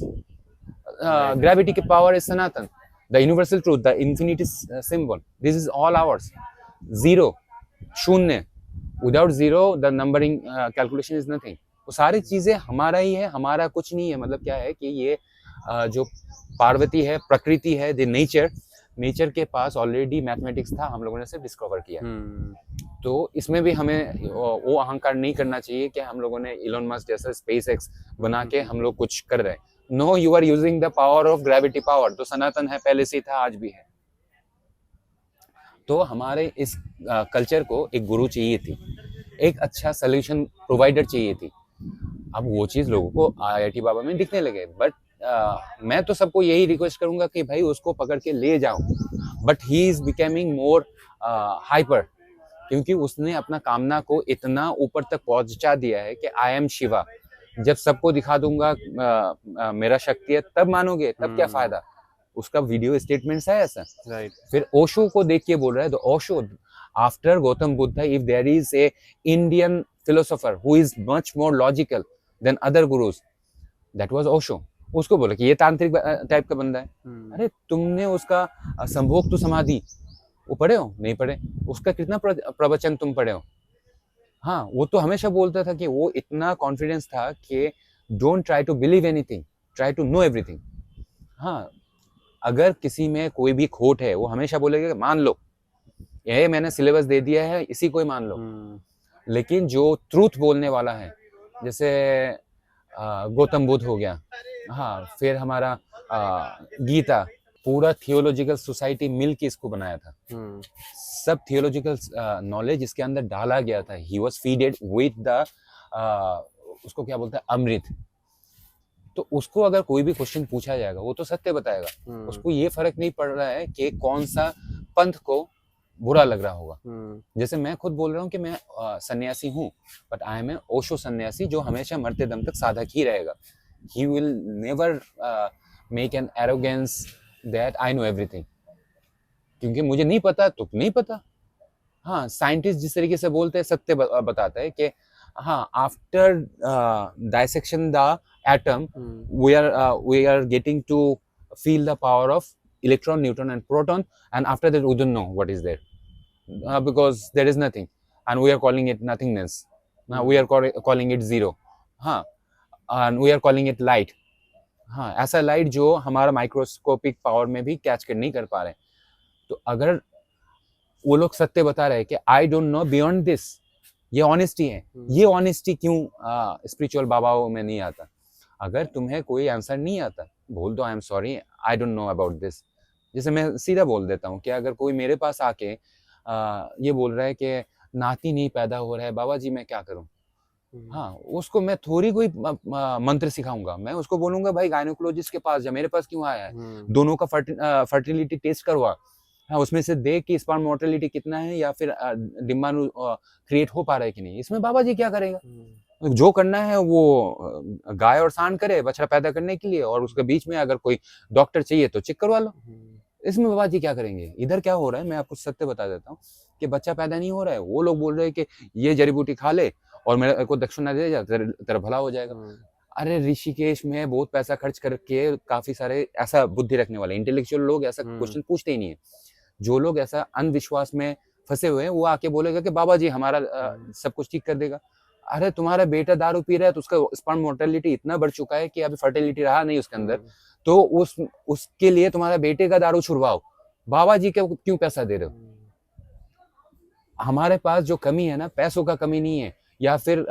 ग्रेविटी की power is Sanatan, the universal truth, the infinity symbol, this is all ours. Zero, shunya, without zero the numbering calculation is nothing. वो सारी चीजें हमारा ही है, हमारा कुछ नहीं है। मतलब क्या है कि ये जो पार्वती है, प्रकृति है, द नेचर के पास ऑलरेडी मैथमेटिक्स था, हम लोगों ने सिर्फ डिस्कवर किया। तो इसमें भी हमें वो अहंकार नहीं करना चाहिए कि हम लोगों ने इलॉन मस्क जैसा स्पेस एक्स बना के हम लोग कुछ कर रहे हैं। No, you are using the power of gravity power, तो सनातन है, पहले से था, आज भी है। तो हमारे इस कल्चर को एक गुरु चाहिए थी, एक अच्छा सोल्यूशन प्रोवाइडर चाहिए थी। अब वो चीज लोगों को IIT बाबा में दिखने लगे, बट मैं तो सबको यही रिक्वेस्ट करूंगा कि भाई उसको पकड़ के ले जाओ, but he is becoming more hyper, क्योंकि उसने अपना कामना को इतना ऊपर तक पहुंचा दिया है कि आई एम शिवा, जब सबको दिखा दूंगा मेरा शक्ति है तब मानोगे, तब क्या फायदा। उसका वीडियो स्टेटमेंट्स है ऐसा। राइट। फिर ओशो को देख के बोल रहा है, तो Osho after Gautam Buddha, if there is a Indian philosopher who is much more logical than other gurus, that was Osho. उसको बोला कि ये तांत्रिक टाइप का बंदा है। अरे तुमने उसका संभोग तो समाधि वो पढ़े हो? नहीं पढ़े। उसका कितना प्रवचन तुम पढ़े हो? हाँ, वो तो हमेशा बोलता था कि वो इतना कॉन्फिडेंस था कि don't try to believe anything, try to know everything. हाँ, अगर किसी में कोई भी खोट है वो हमेशा बोलेगा कि मान लो, ये मैंने सिलेबस दे दिया है, इसी को ही मान लो। लेकिन जो ट्रूथ बोलने वाला है, जैसे गौतम बुद्ध हो गया, हाँ, फिर हमारा गीता, पूरा थियोलॉजिकल सोसाइटी मिल के इसको बनाया था। सब थियोलॉजिकल नॉलेज इसके अंदर डाला गया था। He was feeded with the उसको क्या बोलते हैं, अमृत। तो उसको अगर कोई भी क्वेश्चन पूछा जाएगा वो तो सत्य बताएगा। उसको ये फर्क नहीं पड़ रहा है कि कौन सा पंथ को बुरा लग रहा होगा। जैसे मैं खुद बोल रहा हूँ कि मैं सन्यासी हूँ, but I am a Osho सन्यासी, जो हमेशा मरते दम तक साधक ही रहेगा। He will never make an arrogance that I know everything, क्योंकि मुझे नहीं पता तो नहीं पता। हाँ, साइंटिस्ट जिस तरीके से बोलते हैं, सत्य बताता है कि हाँ, after dissection the atom we are getting to feel the power of electron, neutron and proton, and after that we don't know what is there, because there is nothing, and we are calling it nothingness. Now we are calling it zero. हाँ, and we are calling it light. हाँ, ऐसा light जो हमारा microscopic power में भी catch कर नहीं कर पा रहे। तो अगर वो लोग सत्य बता रहे हैं कि I don't know beyond this, ये ऑनेस्टी है। ये ऑनेस्टी क्यों स्पिरिचुअल बाबाओं में नहीं आता? अगर तुम्हें कोई आंसर नहीं आता, बोल दो आई am sorry, I don't know about this. जैसे मैं सीधा बोल देता हूँ कि अगर कोई मेरे पास आके ये बोल रहा है कि नाती नहीं पैदा हो रहा है, बाबा जी मैं क्या करूँ? हाँ, उसको मैं थोड़ी कोई मंत्र सिखाऊंगा। मैं उसको बोलूंगा भाई गायनोकोलॉजिस्ट के पास जा, मेरे पास क्यों आया है? दोनों का फर्टिलिटी टेस्ट करवा, हाँ, उसमें से देख कि स्पर्म मोर्टेलिटी कितना है या फिर डिम्बाणु क्रिएट हो पा रहा है कि नहीं। इसमें बाबा जी क्या करेगा? जो करना है वो गाय और सांड करे बछड़ा पैदा करने के लिए, और उसके बीच में अगर कोई डॉक्टर चाहिए तो चेक करवा लो। इसमें बाबा जी क्या करेंगे? इधर क्या हो रहा है मैं आपको सत्य बता देता हूँ कि बच्चा पैदा नहीं हो रहा है। वो लोग बोल रहे हैं कि ये जड़ी बूटी खा ले और मेरे को दक्षिणा दे जा, तेरा भला हो जाएगा। अरे ऋषिकेश में बहुत पैसा खर्च करके काफी सारे ऐसा बुद्धि रखने वाले इंटेलेक्चुअल लोग ऐसा क्वेश्चन पूछते ही नहीं है। जो लोग ऐसा अंधविश्वास में फंसे हुए हैं वो आके बोलेगा कि बाबा जी हमारा सब कुछ ठीक कर देगा। अरे तुम्हारा बेटा दारू पी रहा है तो उसका स्पर्म मोर्टेलिटी इतना बढ़ चुका है कि अभी फर्टिलिटी रहा नहीं उसके अंदर, तो उसके लिए तुम्हारा बेटे का दारू छुड़वाओ। बाबा जी के क्यों पैसा दे रहे हो? हमारे पास जो कमी है ना, पैसों का कमी नहीं है या फिर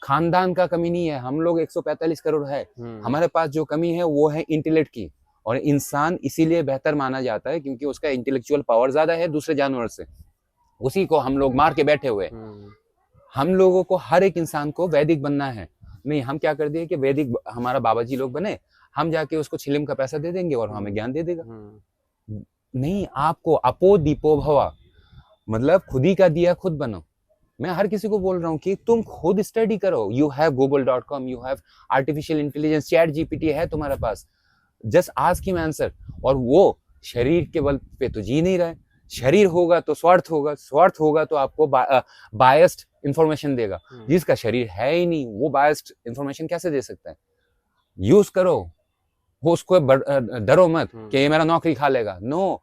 खानदान का कमी नहीं है। हम लोग 145 करोड़ है। हमारे पास जो कमी है वो है इंटेलेक्ट की, और इंसान इसीलिए बेहतर माना जाता है क्योंकि उसका इंटेलेक्चुअल पावर ज्यादा है दूसरे जानवर से। उसी को हम लोग मार के बैठे हुए। हम लोगों को, हर एक इंसान को वैदिक बनना है। नहीं, हम क्या कर दिए कि वैदिक हमारा बाबा जी लोग बने, हम जाके उसको छिलिम का पैसा दे देंगे और हमें ज्ञान दे देगा। नहीं, आपको अपो दीपो भवा, मतलब खुद ही का दिया खुद बनो। मैं हर किसी को बोल रहा हूँ कि तुम खुद स्टडी करो। You have google.com, you have artificial intelligence, chat GPT है तुम्हारे पास। Just ask him answer. और वो शरीर के बल पे तो जी नहीं रहा है, शरीर होगा तो स्वार्थ होगा, स्वार्थ होगा तो आपको बायस्ड इंफॉर्मेशन देगा। जिसका शरीर है ही नहीं वो बायस्ड इंफॉर्मेशन कैसे दे सकता है? यूज करो, वो उसको डरो मत कि ये मेरा नौकरी खा लेगा। नो,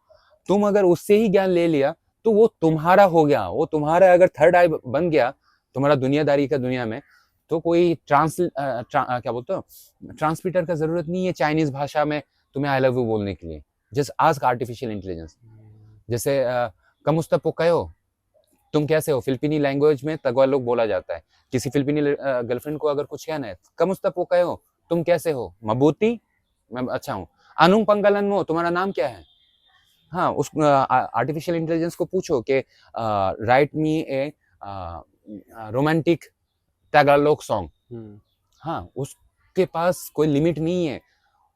तुम अगर उससे ही ज्ञान ले लिया तो वो तुम्हारा हो गया, वो तुम्हारा अगर थर्ड आई बन गया तुम्हारा दुनियादारी का दुनिया में, तो कोई क्या बोलते हो, ट्रांसमीटर का जरूरत नहीं है चाइनीज भाषा में तुम्हें आई लव यू बोलने के लिए। Just ask artificial intelligence. जैसे कमुस्ता पोकायो, तुम कैसे हो, फिलिपिनी लैंग्वेज में तगालोग बोला जाता है। किसी फिलिपिनी गर्लफ्रेंड को अगर कुछ कहना है, कमुस्ता पोकायो, तुम कैसे हो, मबूती, मैं अच्छा हूँ। अनुंग पंगलन मो, तुम्हारा नाम क्या है? हाँ, उस आर्टिफिशियल इंटेलिजेंस को पूछो कि write me a romantic Tagalog song. हाँ, उसके पास कोई लिमिट नहीं है।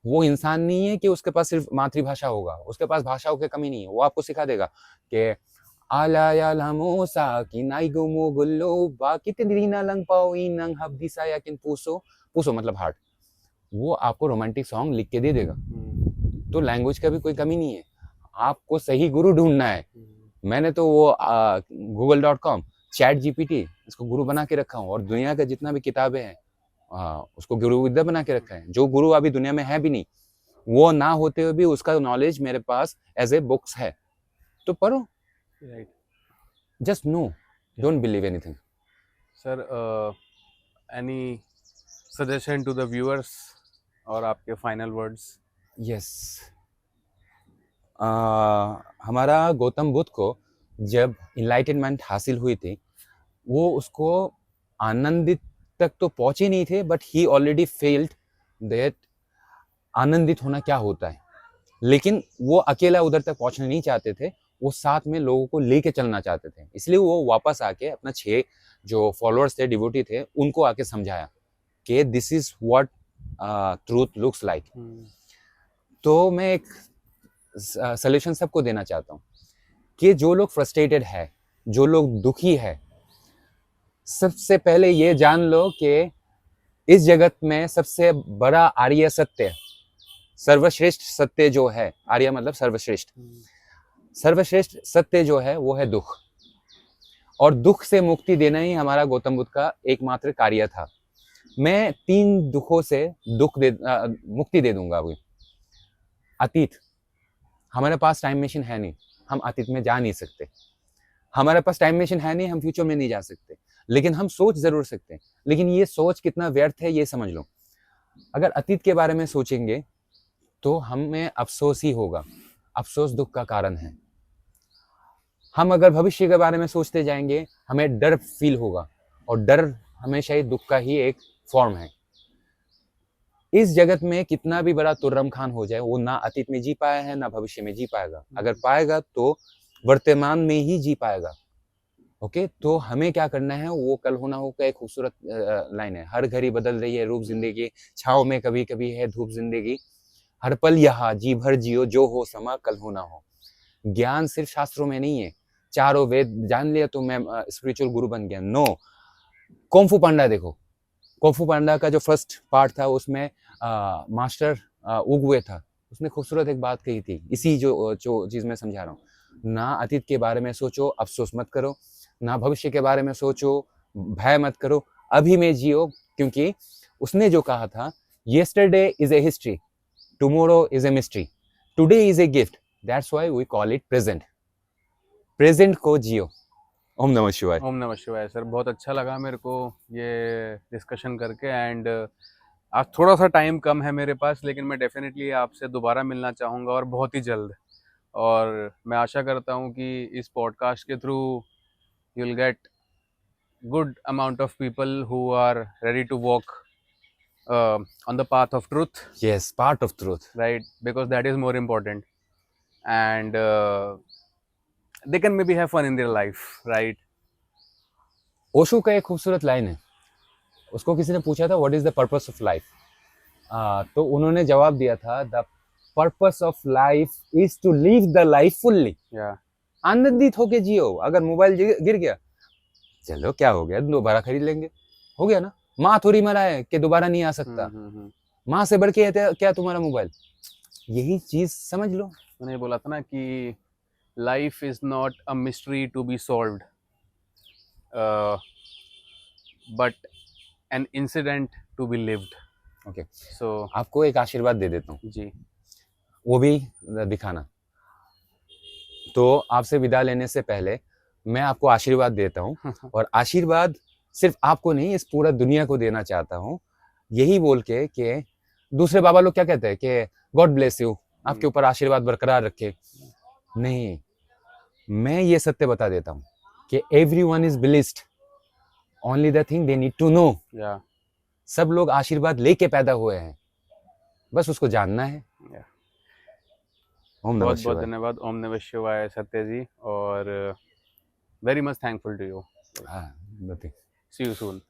वो इंसान नहीं है कि उसके पास सिर्फ मातृभाषा होगा, उसके पास भाषाओं की कमी नहीं है। वो आपको सिखा देगा कि आला या लामोसा कि नाइगो मोगुल्लो बाकी तेरीना लंग पाओ इनंग हब्दिसा या किन पूसो, पूसो मतलब हार्ट। वो आपको रोमांटिक सॉन्ग लिख के दे देगा। तो लैंग्वेज का भी कोई कमी नहीं है, आपको सही गुरु ढूंढना है। मैंने तो वो google.com चैट जीपीटी इसको गुरु बना के रखा हूँ, और दुनिया का जितना भी किताबें हैं उसको गुरु विद्या बना के रखा है। जो गुरु अभी दुनिया में है भी नहीं, वो ना होते हुए भी उसका नॉलेज मेरे पास एज ए बुक्स है, तो पढ़ो। Right, just know, don't believe anything. Sir any suggestion to the viewers और आपके फाइनल वर्ड्स? यस, हमारा गौतम बुद्ध को जब इनलाइटनमेंट हासिल हुई थी, वो उसको आनंदित तक तो पहुंचे नहीं थे, but he already failed that आनंदित होना क्या होता है। लेकिन वो अकेला उधर तक पहुंचना नहीं चाहते थे, वो साथ में लोगों को लेके चलना चाहते थे। इसलिए वो वापस आके अपना 6 जो फॉलोअर्स थे, डिवोटी थे, उनको आके समझाया कि this is what truth looks like. तो मैं एक सॉल्यूशन सबको देना चाहता हूँ कि जो लोग फ्रस्ट्रेटेड है, जो लोग दुखी है, सबसे पहले ये जान लो कि इस जगत में सबसे बड़ा आर्य सत्य, सर्वश्रेष्ठ सत्य जो है, आर्य मतलब सर्वश्रेष्ठ, सर्वश्रेष्ठ सत्य जो है वो है दुख। और दुख से मुक्ति देना ही हमारा गौतम बुद्ध का एकमात्र कार्य था। मैं 3 दुखों से मुक्ति दे दूंगा अभी। अतीत, हमारे पास टाइम मशीन है नहीं, हम अतीत में जा नहीं सकते। हमारे पास टाइम मशीन है नहीं, हम फ्यूचर में नहीं जा सकते, लेकिन हम सोच जरूर सकते हैं। लेकिन ये सोच कितना व्यर्थ है ये समझ लो। अगर अतीत के बारे में सोचेंगे तो हमें अफसोस ही होगा, अफसोस दुख का कारण है। हम अगर भविष्य के बारे में सोचते जाएंगे हमें डर फील होगा, और डर हमेशा ही दुख का ही एक फॉर्म है। इस जगत में कितना भी बड़ा तुर्रम खान हो जाए, वो ना अतीत में जी पाया है ना भविष्य में जी पाएगा। अगर पाएगा तो वर्तमान में ही जी पाएगा। ओके, तो हमें क्या करना है, वो कल होना हो का एक खूबसूरत लाइन है। हर घड़ी बदल रही है रूप जिंदगी, छाव में कभी कभी है धूप जिंदगी, हर पल यहाँ जी भर जियो, जो हो समा कल हो ना हो। ज्ञान सिर्फ शास्त्रों में नहीं है, चारों वेद जान लिया तो मैं स्पिरिचुअल गुरु बन गया। नो, कुंग फू पांडा देखो, कुंग फू पांडा का जो फर्स्ट पार्ट था उसमें मास्टर उगवे था, उसने खूबसूरत एक बात कही थी, इसी जो चीज मैं समझा रहा हूँ। ना अतीत के बारे में सोचो, अफसोस मत करो, ना भविष्य के बारे में सोचो, भय मत करो, अभी में जियो। क्योंकि उसने जो कहा था, yesterday is a history, tomorrow is a mystery, today is a gift, that's why we call it present. Present को जियो। ओम नमः शिवाय। ओम नमः शिवाय। सर बहुत अच्छा लगा मेरे को ये डिस्कशन करके, एंड आज थोड़ा सा टाइम कम है मेरे पास, लेकिन मैं डेफिनेटली आपसे दोबारा मिलना चाहूँगा और बहुत ही जल्द। और मैं आशा करता हूँ कि इस पॉडकास्ट के through you will get good amount of people who are ready to walk on the path of truth. Yes, part of truth. Right, because that is more important, and they can maybe have fun in their life, right? Osho का एक खूबसूरत line है, उसको किसी ने पूछा था what is the purpose of life, तो उन्होंने जवाब दिया था the purpose of life is to live the life fully. आनंदित होके जियो। अगर मोबाइल गिर गया, चलो क्या हो गया, दोबारा खरीद लेंगे, हो गया ना। माँ थोड़ी मरा है कि दोबारा नहीं आ सकता, माँ से बढ़ के क्या तुम्हारा मोबाइल, यही चीज समझ लो। मैंने बोला था ना कि life is not a mystery to be solved, but an incident to be lived. Okay, So आपको एक आशीर्वाद दे देता हूँ, जी, वो भी दिखाना। तो आपसे विदा लेने से पहले मैं आपको आशीर्वाद देता हूँ, और आशीर्वाद सिर्फ आपको नहीं, इस पूरा दुनिया को देना चाहता हूँ, यही बोल के कि दूसरे बाबा लोग क्या कहते हैं कि गॉड ब्लेस यू, आपके ऊपर आशीर्वाद बरकरार रखे। नहीं, मैं ये सत्य बता देता हूँ कि everyone is blessed, only the thing they need to know. या सब लोग आशीर्वाद लेके पैदा हुए हैं, बस उसको जानना है। या ओम नमः बहुत बहुत शिवाय। धन्यवाद। ओम नमः शिवाय सत्य जी, और very much thankful to you. हाँ, nothing. See you soon.